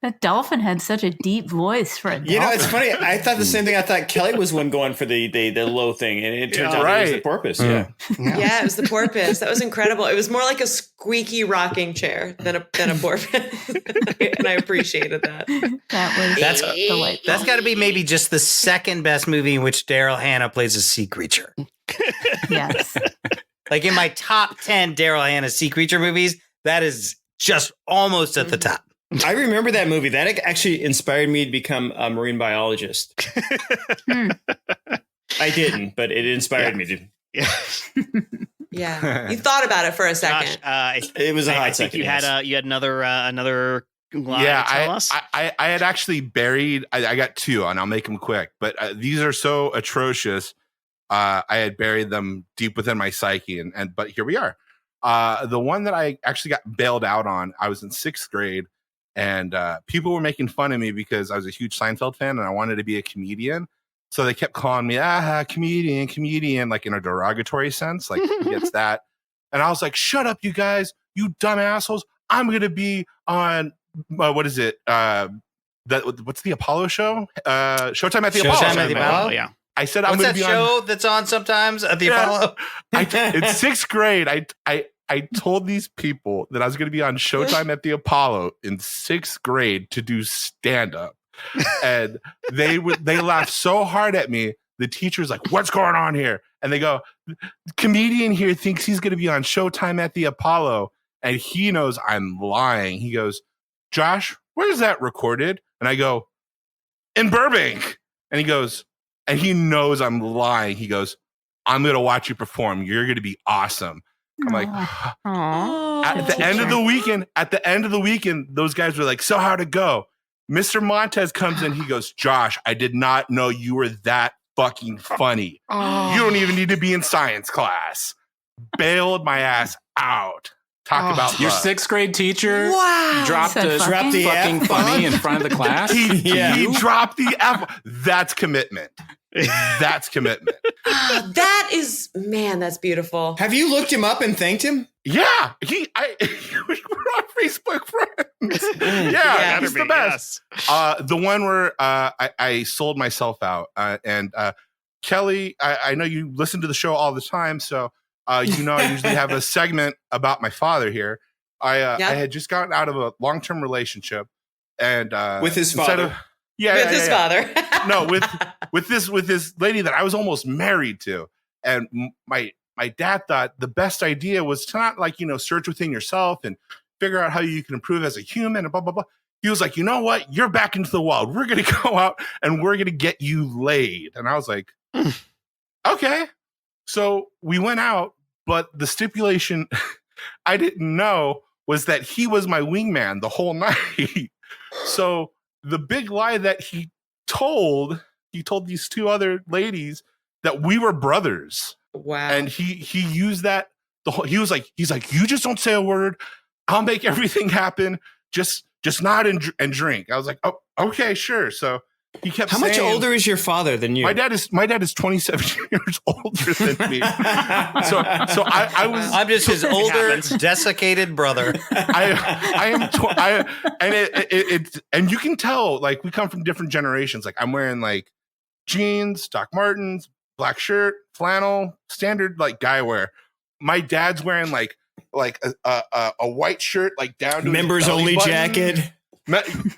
That dolphin had such a deep voice for a dolphin. You know, it's funny. I thought the same thing. I thought Kelly was one going for the low thing, and it turns out it was the porpoise. Yeah, it was the porpoise. That was incredible. It was more like a squeaky rocking chair than a porpoise, and I appreciated that. That's delightful. That's got to be maybe just the second best movie in which Daryl Hannah plays a sea creature. Yes. Like in my top 10 Daryl Hannah sea creature movies, that is just almost at the top. I remember that movie. That actually inspired me to become a marine biologist. I didn't, but it inspired me to. Yeah. You thought about it for a second. Josh, it was a hot I think second. You had another line to tell us. I had actually buried. I got two, and I'll make them quick. But these are so atrocious. I had buried them deep within my psyche, but here we are. The one that I actually got bailed out on. I was in 6th grade. And people were making fun of me because I was a huge Seinfeld fan and I wanted to be a comedian. So they kept calling me, comedian, like in a derogatory sense, like who gets that? And I was like, shut up, you guys, you dumb assholes. I'm going to be on, what is it? What's the Apollo show? Showtime at the Apollo. Showtime at the Apollo, yeah. I said, I'm going to be on. What's that show that's on sometimes at the Apollo? In 6th grade, I told these people that I was going to be on Showtime at the Apollo in 6th grade to do stand-up. And they laughed so hard at me. The teacher's like, what's going on here? And they go, comedian here thinks he's going to be on Showtime at the Apollo. And he knows I'm lying. He goes, Josh, where is that recorded? And I go, in Burbank. And he goes, and he knows I'm lying. He goes, I'm going to watch you perform. You're going to be awesome. I'm like, at the end of the weekend, those guys were like, so how'd it go? Mr. Montez comes in. He goes, Josh, I did not know you were that fucking funny. You don't even need to be in science class. Bailed my ass out. Talk about your love. 6th grade teacher. Wow, dropped the fucking funny in front of the class. He dropped the F. That's commitment. That's commitment. That's beautiful. Have you looked him up and thanked him? Yeah, we're on Facebook friends. Yeah, he's the best. Yes. The one where I sold myself out, and Kelly, I know you listen to the show all the time, so I usually have a segment about my father here. I had just gotten out of a long-term relationship, and with his father. Father. No, with this lady that I was almost married to, and my dad thought the best idea was to not search within yourself and figure out how you can improve as a human and blah blah blah. He was like, you know what? You're back into the wild. We're gonna go out and we're gonna get you laid. And I was like, okay. So we went out, but the stipulation I didn't know was that he was my wingman the whole night. So the big lie that he told these two other ladies that we were brothers. Wow. And he used that he's like, you just don't say a word. I'll make everything happen. Just nod and drink. I was like, oh, okay, sure. So he kept saying, how much older is your father than you? My dad is 27 years older than me. So I'm just his older, desiccated brother. And you can tell, like, we come from different generations. Like, I'm wearing like jeans, Doc Martens, black shirt, flannel, standard like guy wear. My dad's wearing like a white shirt, like down to members only jacket.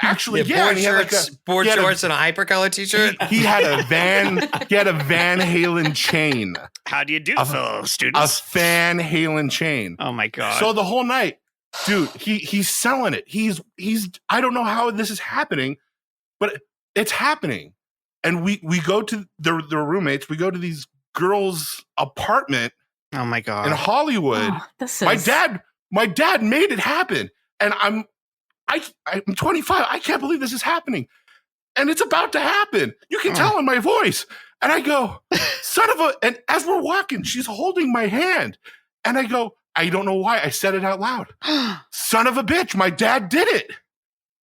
Actually, board shorts, shorts, and a Hypercolor T-shirt. He had a Van Halen chain. How do you do, fellow students? A Van Halen chain. Oh my god! So the whole night, dude, he's selling it. He's. I don't know how this is happening, but it's happening. And we go to the roommates. We go to these girls' apartment. Oh my god! In Hollywood. My dad made it happen, and I'm 25. I can't believe this is happening. And it's about to happen. You can tell in my voice. And I go, son of a, and as we're walking, she's holding my hand. And I go, I don't know why I said it out loud. Son of a bitch, my dad did it.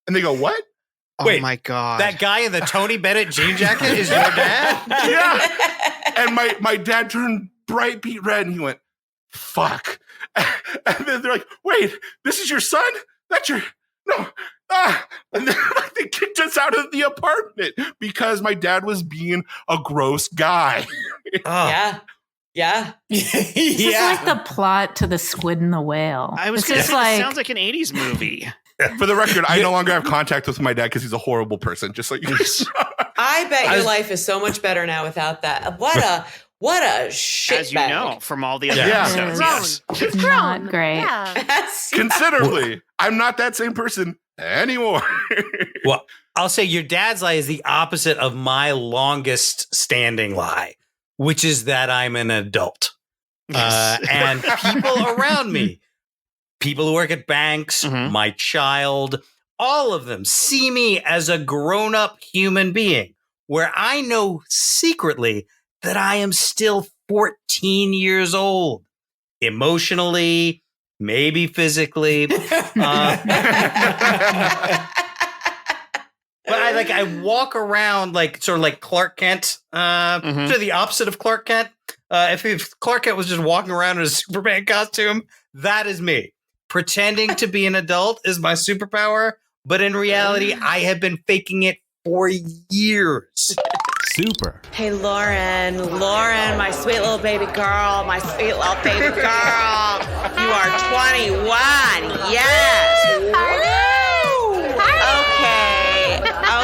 And they go, what? Wait, oh my God. That guy in the Tony Bennett jean jacket is your dad? Yeah. And my dad turned bright beet red and he went, fuck. And then they're like, wait, this is your son? no. And then they kicked us out of the apartment because my dad was being a gross guy. Yeah. This is like the plot to The Squid and the Whale. I was going to say, it sounds like an 80s movie. For the record, I no longer have contact with my dad because he's a horrible person, just like you. I bet your life is so much better now without that. What a shit As you bag. know from all the other Yeah. episodes. Yes. Yes. It's not great. Yeah. Considerably. I'm not that same person anymore. Well, I'll say your dad's lie is the opposite of my longest standing lie, which is that I'm an adult. And people around me, people who work at banks, my child, all of them see me as a grown-up human being, where I know secretly that I am still 14 years old, emotionally, maybe physically. But I walk around sort of like Clark Kent, sort of the opposite of Clark Kent. If Clark Kent was just walking around in a Superman costume, that is me. Pretending to be an adult is my superpower, but in reality, I have been faking it for years. Super. Hey, Lauren, my sweet little baby girl, You are 21. Yes.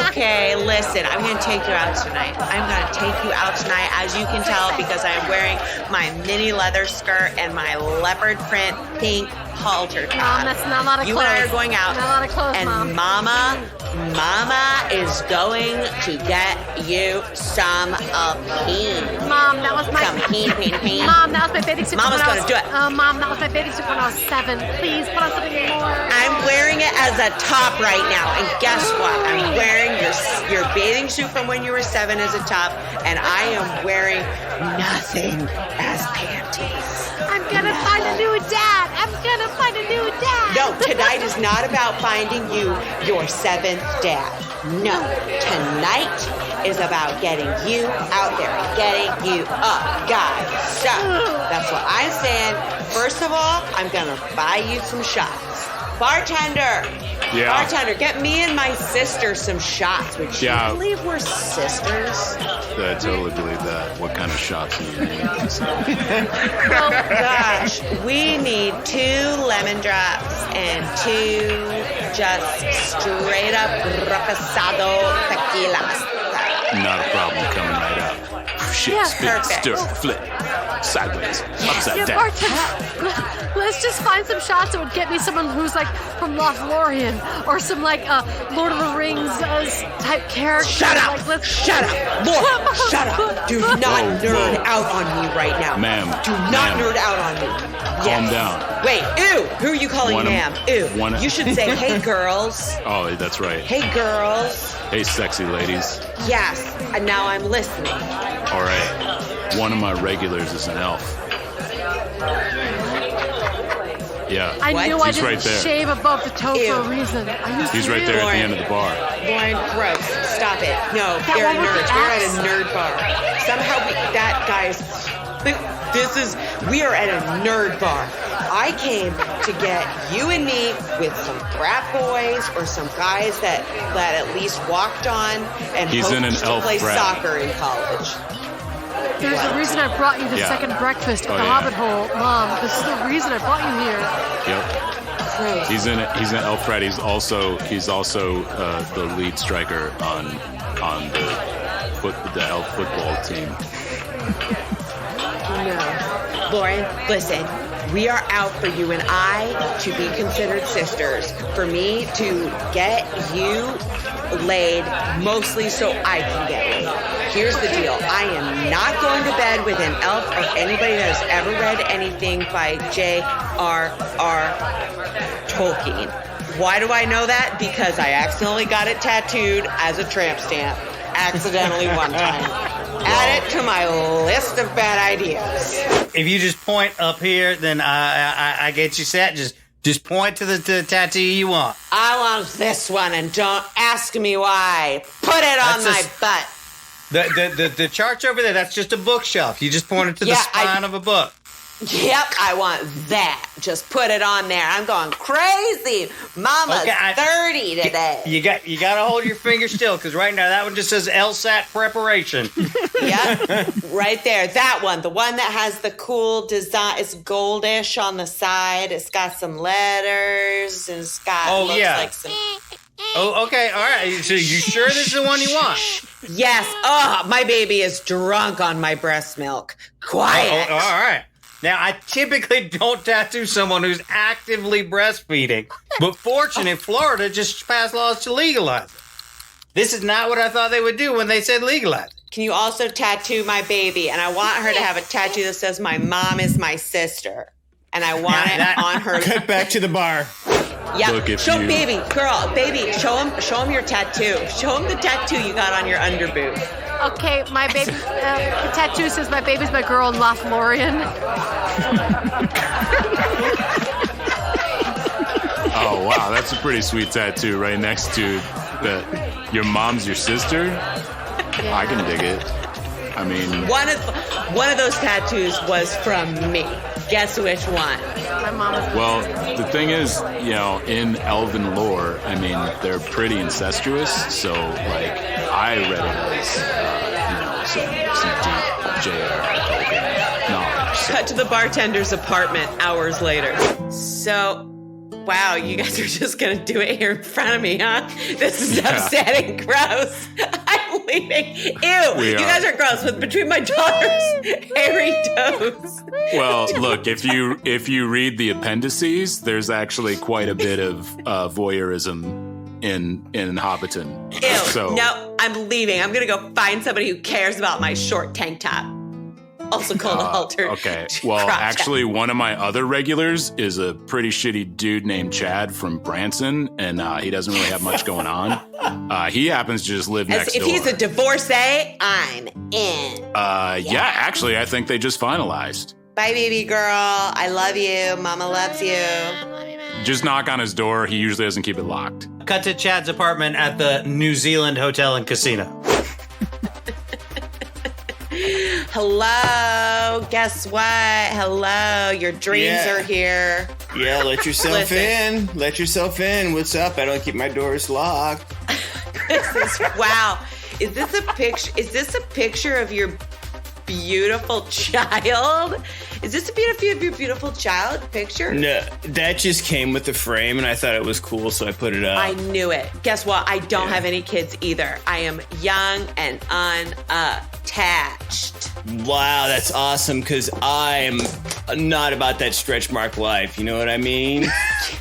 Okay, listen, I'm going to take you out tonight. As you can tell, because I am wearing my mini leather skirt and my leopard print pink halter top. Mom, that's not a lot of you clothes. and I are going out. Not a lot of clothes, and Mom. Mama is going to get you some peen. Mom, that was my peen. Mom, that was my bathing suit. Mama's going to do it. Mom, that was my bathing suit when I was 7. Please put on something more. I'm wearing it as a top right now, and guess what? I'm wearing your bathing suit from when you were 7 as a top, and I am wearing nothing as panties. I'm gonna find a new dad. No, tonight is not about finding you your 7th dad. No, tonight is about getting you out there and getting you up, guys. So that's what I'm saying. First of all, I'm gonna buy you some shots. Bartender, get me and my sister some shots. Would you believe we're sisters? I totally believe that. What kind of shots do you need? Oh gosh, we need 2 lemon drops and 2 just straight up reposado tequilas. Not a problem. Coming right out. Shit, spin, stir, flip, sideways, upside down. Bartender, let's just find some shots that would get me someone who's like from Laurelly or some like Lord of the Rings type character. Shut up! Shut up! Lord, shut up! Do not nerd out on me right now. Ma'am. Do not nerd out on me. Calm down. Wait, ew! Who are you calling ma'am? Ew. You should say, hey, girls. Oh, that's right. Hey, girls. Hey, sexy ladies. Yes, and now I'm listening. All right. One of my regulars is an elf. Yeah. I knew I He's didn't right there. shave above the toe for a reason. He's right there at the end of the bar. Lauren, gross. Stop it. No, they're nerds. We're at a nerd bar. Somehow that guy's... We are at a nerd bar. I came to get you and me with some frat boys or some guys that at least walked on and hoped to play soccer in college. There's a reason I brought you the second breakfast at the Hobbit Hole, Mom. This is the reason I brought you here. Yep. He's an elf frat. He's also the lead striker on the elf football team. No. Lauren, listen. We are out for you and I to be considered sisters. For me to get you laid, mosely so I can get laid. Here's the deal. I am not going to bed with an elf or anybody that has ever read anything by J.R.R. Tolkien. Why do I know that? Because I accidentally got it tattooed as a tramp stamp. Accidentally one time. Add it to my list of bad ideas. If you just point up here, then I get you set. Just point to the tattoo you want. I want this one, and don't ask me why. Put it on my butt. The chart's over there. That's just a bookshelf. You just pointed to the spine of a book. Yep, I want that. Just put it on there. I'm going crazy. Mama's 30 today. You got to hold your finger still, because right now that one just says LSAT preparation. Yeah, right there. That one, the one that has the cool design. It's goldish on the side. It's got some letters, and it's got like some. Oh, okay, all right. So you sure this is the one you want? Yes. Oh, my baby is drunk on my breast milk. Quiet. All right. Now, I typically don't tattoo someone who's actively breastfeeding, but fortunately, Florida just passed laws to legalize it. This is not what I thought they would do when they said legalize it. Can you also tattoo my baby? And I want her to have a tattoo that says, "My mom is my sister." And I want it on her. Cut back to the bar. Yeah, show baby, show him your tattoo. Show him the tattoo you got on your underboob. Okay, my baby, the tattoo says my baby's my girl in Lothlorien. Oh, wow, that's a pretty sweet tattoo right next to your mom's your sister. Yeah. I can dig it. I mean, one of those tattoos was from me. Guess which one? My mom. Well, the thing is, in elven lore, I mean, they're pretty incestuous. So, like, I read it as, some deep J.R.R. Tolkien knowledge. So. Cut to the bartender's apartment hours later. So, wow, you guys are just gonna do it here in front of me, huh? This is upsetting, gross. I'm leaving. Ew, you guys are gross. With between my daughters, hairy toes. Well, look, if you read the appendices, there's actually quite a bit of voyeurism in Hobbiton. Ew. So, no, I'm leaving. I'm gonna go find somebody who cares about my short tank top. Also called a halter. Okay. Well, actually, one of my other regulars is a pretty shitty dude named Chad from Branson, and he doesn't really have much going on. He happens to just live next door. If he's a divorcee, I'm in. Yeah, actually, I think they just finalized. Bye, baby girl. I love you. Mama loves you. Just knock on his door. He usually doesn't keep it locked. Cut to Chad's apartment at the New Zealand Hotel and Casino. Hello, guess what? Hello, your dreams are here. Yeah, let yourself in. Let yourself in. What's up? I don't keep my doors locked. Wow. Is this a picture? Is this a picture of your beautiful child? Is this a beautiful child picture? No, that just came with the frame, and I thought it was cool, so I put it up. I knew it. Guess what? I don't have any kids either. I am young and unattached. Wow, that's awesome, because I'm not about that stretch mark life. You know what I mean?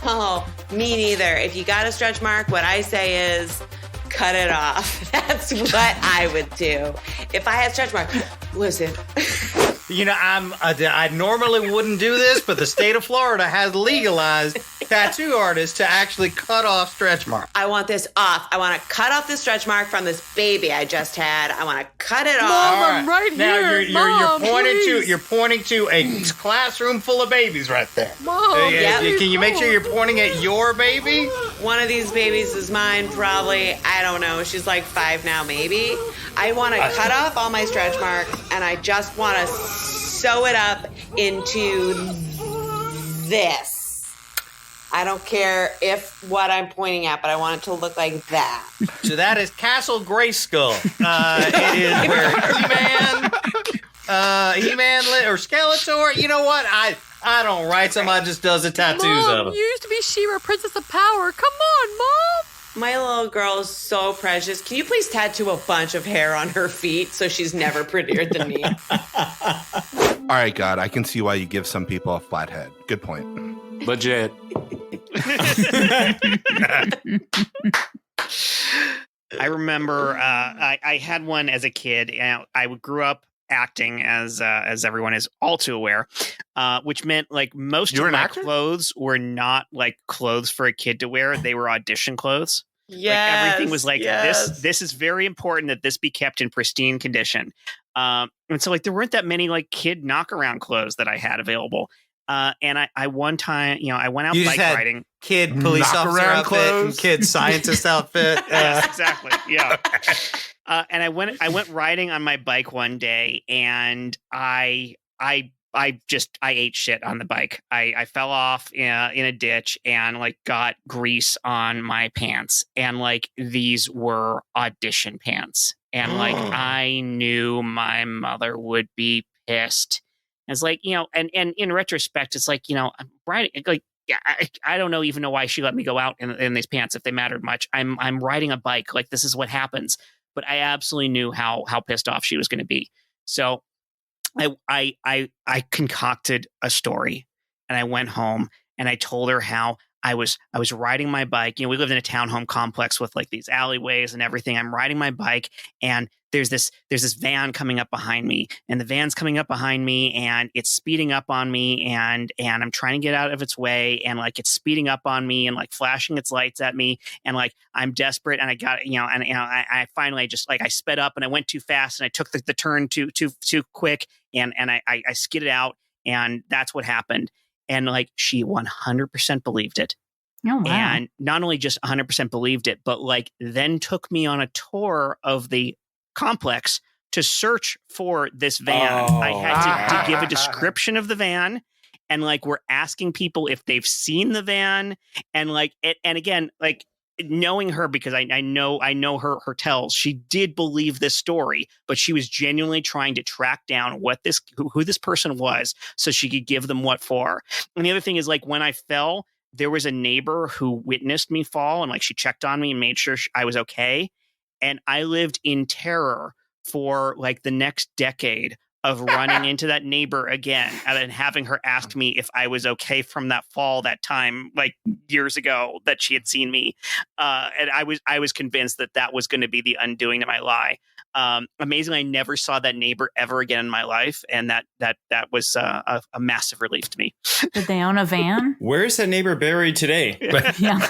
Oh, me neither. If you got a stretch mark, what I say is cut it off. That's what I would do. If I had stretch marks, listen. I normally wouldn't do this, but the state of Florida has legalized tattoo artists to actually cut off stretch marks. I want this off. I want to cut off the stretch mark from this baby I just had. I want to cut it off. Mom, I'm right now here. You're pointing to a classroom full of babies right there. Mom, can you make sure you're pointing at your baby? One of these babies is mine, probably. I don't know. She's like 5 now, maybe. I want to cut off all my stretch marks, and I just want to sew it up into this. I don't care if what I'm pointing at, but I want it to look like that. So that is Castle Grayskull. It is where He-Man or Skeletor. You know what? I don't write. Somebody just does the tattoos of them. You used to be She-Ra, Princess of Power. Come on, Mom. My little girl is so precious. Can you please tattoo a bunch of hair on her feet so she's never prettier than me? All right, God, I can see why you give some people a flat head. Good point. Legit. I remember I had one as a kid. I grew up acting, as everyone is all too aware, which meant like most of my clothes were not like clothes for a kid to wear. They were audition clothes. Yeah, like, everything was like this is very important that this be kept in pristine condition. And so like there weren't that many like kid knockaround clothes that I had available. And I one time, I went out bike riding. Kid police officer outfit clothes. and kid scientist outfit. Yes, exactly. Yeah. And I went riding on my bike one day, and I ate shit on the bike. I fell off in a ditch and like got grease on my pants, and like these were audition pants, and like I knew my mother would be pissed. It's like, you know, and in retrospect, it's like, you know, I'm riding like, yeah, I don't even know why she let me go out in these pants if they mattered much. I'm riding a bike, like this is what happens. But I absolutely knew how pissed off she was going to be. So I concocted a story, and I went home and I told her how I was riding my bike. You know, we lived in a townhome complex with like these alleyways and everything. I'm riding my bike, and there's this van coming up behind me, and the van's coming up behind me, and it's speeding up on me, and I'm trying to get out of its way, and like it's speeding up on me and like flashing its lights at me, and like I'm desperate, and I got, you know, and I finally just like I sped up and I went too fast, and I took the turn too quick, and I skidded out, and that's what happened. And like she 100% believed it. Oh, wow. And not only just 100% believed it, but like then took me on a tour of the complex to search for this van. I had to give a description of the van, and like we're asking people if they've seen the van, and like it, and again, like knowing her, because I know her tells, she did believe this story, but she was genuinely trying to track down who this person was so she could give them what for. And the other thing is, like, when I fell, there was a neighbor who witnessed me fall, and like she checked on me and made sure I was okay. And I lived in terror for like the next decade of running into that neighbor again and then having her ask me if I was okay from that fall that time, like years ago, that she had seen me. And I was convinced that was going to be the undoing to my lie. Amazingly, I never saw that neighbor ever again in my life. And that was a massive relief to me. Did they own a van? Where's that neighbor buried today? Yeah.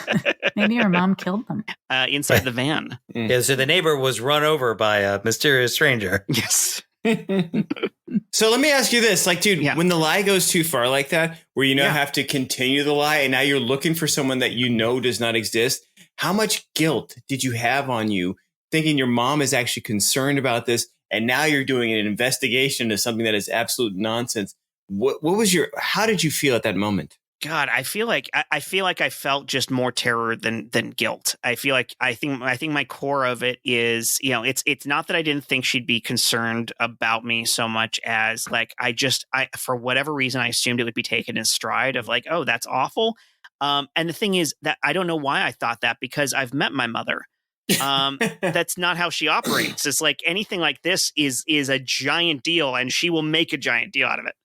Maybe her mom killed them. Inside the van. Yeah, so the neighbor was run over by a mysterious stranger. Yes. So let me ask you this, like, dude, when the lie goes too far like that, where you now have to continue the lie, and now you're looking for someone that you know does not exist, how much guilt did you have on you thinking your mom is actually concerned about this, and now you're doing an investigation into something that is absolute nonsense? How did you feel at that moment? God, I feel like I felt just more terror than guilt. I think my core of it is, you know, it's not that I didn't think she'd be concerned about me so much as like I for whatever reason I assumed it would be taken in stride of like, oh, that's awful. And the thing is that I don't know why I thought that, because I've met my mother. That's not how she operates. It's like anything like this is a giant deal, and she will make a giant deal out of it.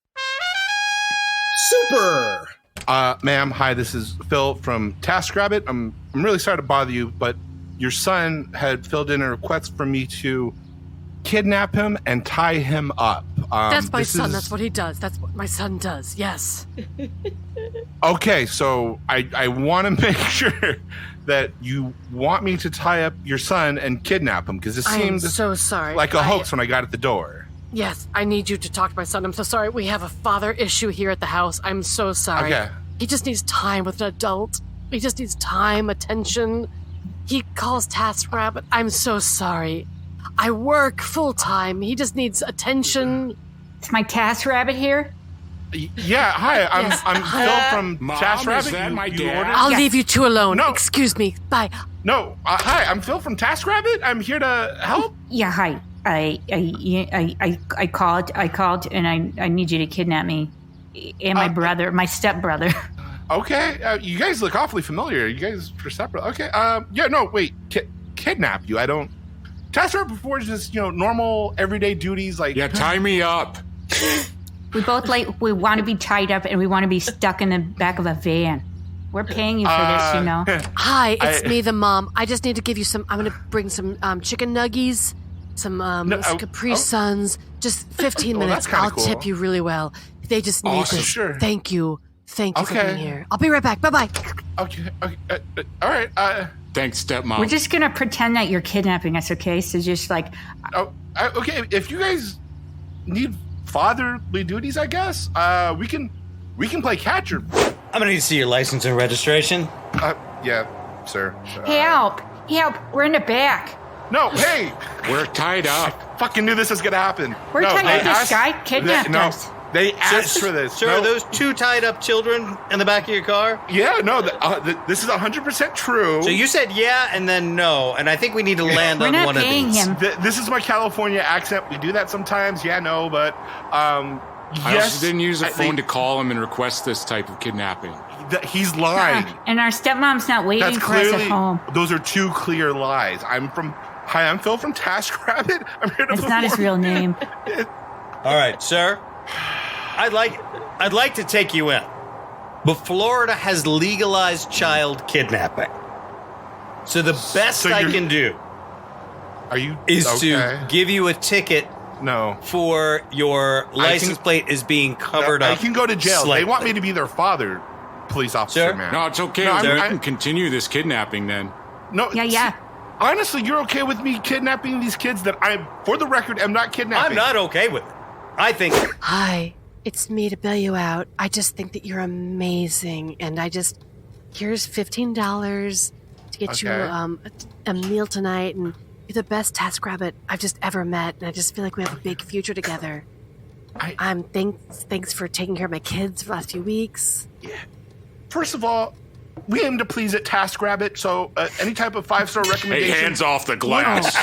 Super. Ma'am, hi, this is Phil from TaskRabbit. I'm really sorry to bother you, but your son had filled in a request for me to kidnap him and tie him up. That's my son. That's what he does. That's what my son does. Yes. Okay, so I want to make sure that you want me to tie up your son and kidnap him, because it seems so sorry. Like a hoax when I got at the door. Yes, I need you to talk to my son. I'm so sorry. We have a father issue here at the house. I'm so sorry. Okay. He just needs time with an adult. He just needs time, attention. He calls TaskRabbit. I'm so sorry. I work full time. He just needs attention. Is my TaskRabbit here? Yeah, hi. I'm Phil from TaskRabbit. Is that my dad? I'll leave you two alone. No. Excuse me. Bye. No. Hi, I'm Phil from TaskRabbit. I'm here to help. Yeah, hi. I called, and I need you to kidnap me and my brother, my stepbrother. Okay, you guys look awfully familiar. You guys are separate. Okay, yeah, no, wait, kidnap you? I don't. TaskRabbit before is just normal everyday duties like. Yeah, tie me up. We both we want to be tied up, and we want to be stuck in the back of a van. We're paying you for this, Hi, it's me, the mom. I just need to give you some. I'm going to bring some chicken nuggies. Some Capri Suns, just 15 minutes. I'll tip you really well. They just need this. Sure. Thank you for being here. I'll be right back. Bye-bye. Okay. All right. Thanks, stepmom. We're just going to pretend that you're kidnapping us, okay? So just like... okay, if you guys need fatherly duties, I guess, we can play catcher. I'm going to need to see your license and registration. Yeah, sir. Help! We're in the back. No, hey! We're tied up. I fucking knew this was gonna happen. We're tied up. This guy kidnapped us. They asked for this. Sir, are those 2 tied up children in the back of your car? Yeah, no, this is 100% true. So you said yeah and then no, and I think we need to land on one of these. We're not paying him. This is my California accent. We do that sometimes. Yeah, no, but I also didn't use a phone to call him and request this type of kidnapping. He's lying. And our stepmom's not waiting for us at home. Those are 2 clear lies. Hi, I'm Phil from TaskRabbit. I'm here to It's not his real name. All right, sir. I'd like to take you in, but Florida has legalized child kidnapping. So the best I can do is to give you a ticket. No, for your license plate is being covered up. I can go to jail. Slightly. They want me to be their father, police officer, man. No, it's okay. I can continue this kidnapping then. No, yeah. Honestly, you're okay with me kidnapping these kids that for the record, am not kidnapping. I'm not okay with it. I think. Hi, it's me to bail you out. I just think that you're amazing, and here's $15 to get you a meal tonight, and you're the best TaskRabbit I've just ever met, and I just feel like we have a big future together. Thanks for taking care of my kids for the last few weeks. Yeah. First of all, we aim to please at TaskRabbit, so any type of 5-star recommendation. Hey, hands off the glass.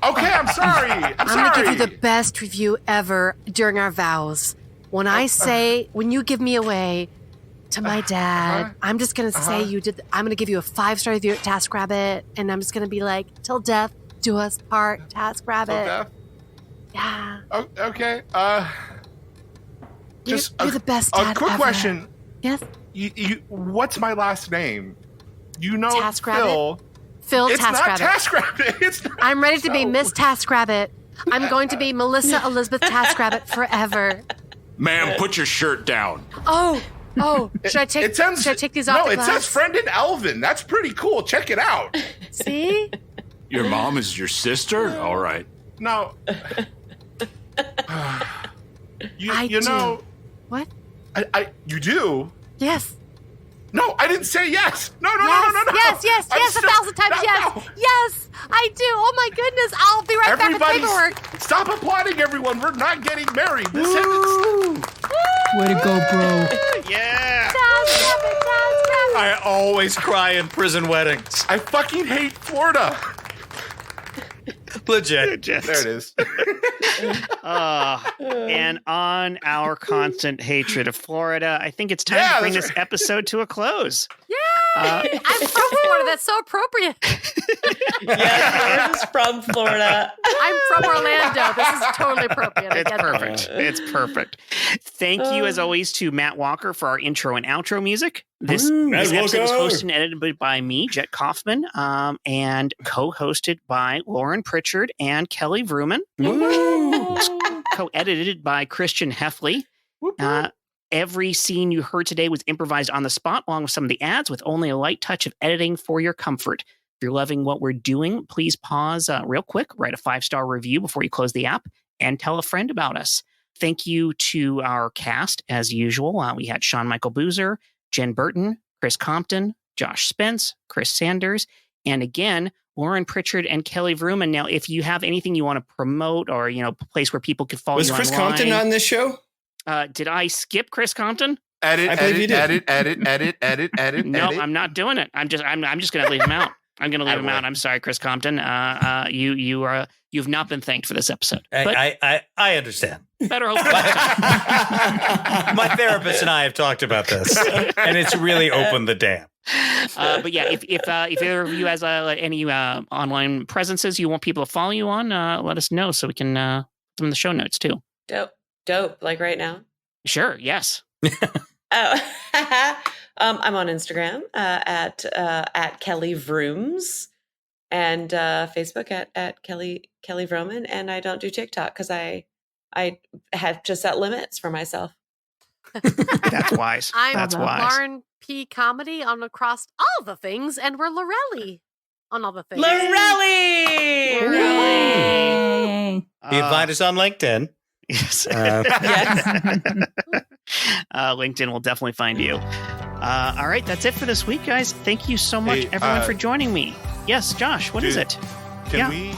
Okay, I'm sorry. I'm going to give you the best review ever during our vows. When you give me away to my dad, I'm just going to say I'm going to give you a 5-star review at TaskRabbit, and I'm just going to be like, till death do us part, TaskRabbit. Till death? Yeah. Oh, okay. You're the best dad quick ever. Question. Yes? What's my last name? You know TaskRabbit? Phil TaskRabbit. Not TaskRabbit. It's not. I'm ready to be Miss TaskRabbit. I'm going to be Melissa Elizabeth TaskRabbit forever. Ma'am, put your shirt down. Oh, should I take these off the glass? No, it says friend in Elvin. That's pretty cool. Check it out. See? Your mom is your sister? All right. No. You know. What? You do? Yes. No, I didn't say yes. No. Yes, 1,000 times yes. No. Yes, I do. Oh my goodness. I'll be right back with paperwork. Stop applauding, everyone. We're not getting married. This Way to go, bro. Yeah. TaskRabbit. I always cry in prison weddings. I fucking hate Florida. Legit. There it is. And on our constant hatred of Florida, I think it's time to bring this episode to a close. Yay! I'm from Florida. That's so appropriate. Yes, Lauren's from Florida. I'm from Orlando. This is totally appropriate. It's perfect. It's perfect. Thank you, as always, to Matt Walker for our intro and outro music. This episode was hosted and edited by me, Jet Kaufman, and co-hosted by Lauren Pritchard and Kelly Vrooman. Co-edited by Christian Heffley. Every scene you heard today was improvised on the spot, along with some of the ads, with only a light touch of editing for your comfort. If you're loving what we're doing, please pause real quick, write a 5-star review before you close the app, and tell a friend about us. Thank you to our cast, as usual. We had Sean Michael Boozer, Jen Burton, Chris Compton, Josh Spence, Chris Sanders, and again, Lauren Pritchard and Kelly Vrooman. Now, if you have anything you want to promote or, a place where people can follow you online. Was Chris Compton on this show? Did I skip Chris Compton? Edit. No, I'm not doing it. I'm just going to leave him out. I'm going to leave him out. I'm sorry, Chris Compton. You've not been thanked for this episode. I understand. Better hope. My therapist and I have talked about this, and it's really opened the dam. But yeah, if either of you has any online presences you want people to follow you on, let us know so we can put them in the show notes too. Dope. Like right now? Sure. Yes. I'm on Instagram at Kelly Vrooms and Facebook at Kelly Vrooman, and I don't do TikTok because I have to set limits for myself. That's wise. That's wise. Lauren P. Comedy on across all the things, and we're Laurelly on all the things. Laurelly! You can find us on LinkedIn. Yes. Yes. LinkedIn will definitely find you. All right, that's it for this week, guys. Thank you so much, everyone, for joining me. Yes, Josh, what is it? Can we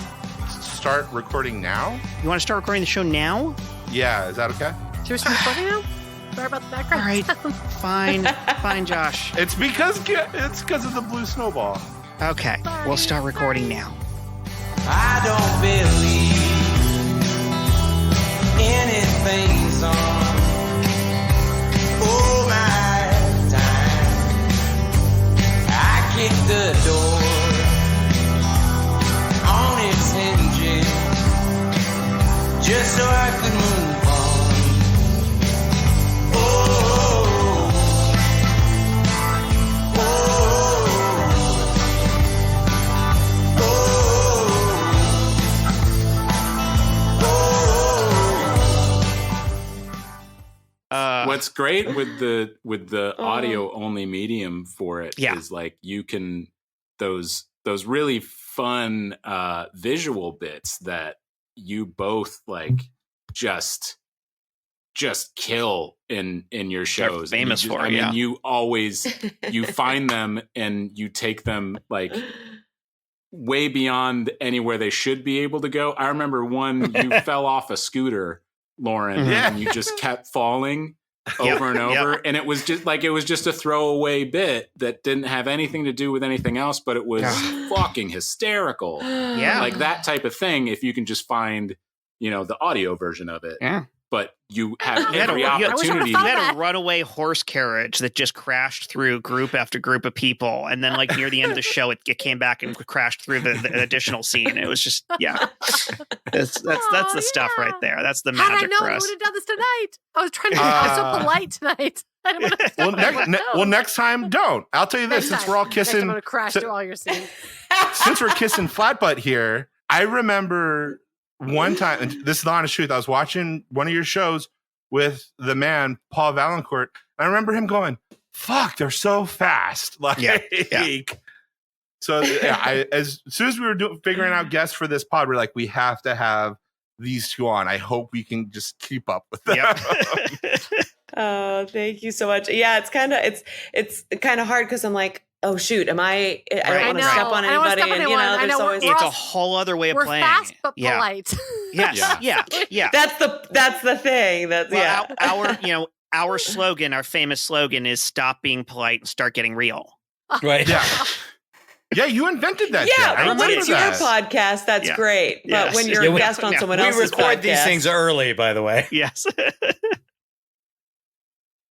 start recording now? You want to start recording the show now? Yeah, is that okay? Should we start recording now? Sorry about the background. All right, fine, Josh. It's because of the blue snowball. Okay, Sorry. we'll start recording now. I don't believe anything's on. Oh my time, I kicked the door on its hinges just so I could move on. What's great with the audio only medium for it is like you can those really fun visual bits that you both like just kill in your shows. They're famous for it. I mean, you always you find them and you take them like way beyond anywhere they should be able to go. I remember one you fell off a scooter, Lauren, and you just kept falling over and over, and it was just a throwaway bit that didn't have anything to do with anything else, but it was fucking hysterical. Like that type of thing. If you can just find, the audio version of it, but you have every opportunity. You had a runaway horse carriage that just crashed through group after group of people, and then like near the end of the show, it came back and crashed through the additional scene. It was just that's the stuff right there. That's the magic for us. I would have done this tonight. I was trying to be so polite tonight. I didn't want to next time, don't. I'll tell you this: since we're all kissing, I'm going to crash through all your scenes. Since we're kissing flat butt here, I remember one time, and this is the honest truth, I was watching one of your shows with the man Paul Valancourt. I remember him going, "Fuck, they're so fast!" Like, so as soon as we were figuring out guests for this pod, we're like, we have to have these two on. I hope we can just keep up with them. Oh, thank you so much. Yeah, it's kind of hard because I'm like, oh shoot, I don't want to step on anybody, and there's always it's a whole other way of playing. We're fast but polite. Yes, yeah. That's the thing. Our slogan, our famous slogan, is "Stop being polite and start getting real." Right. Yeah, you invented that. Yeah, when it's your podcast, that's great. But when you're a guest on someone else's podcast, we record these things early, by the way. Yes.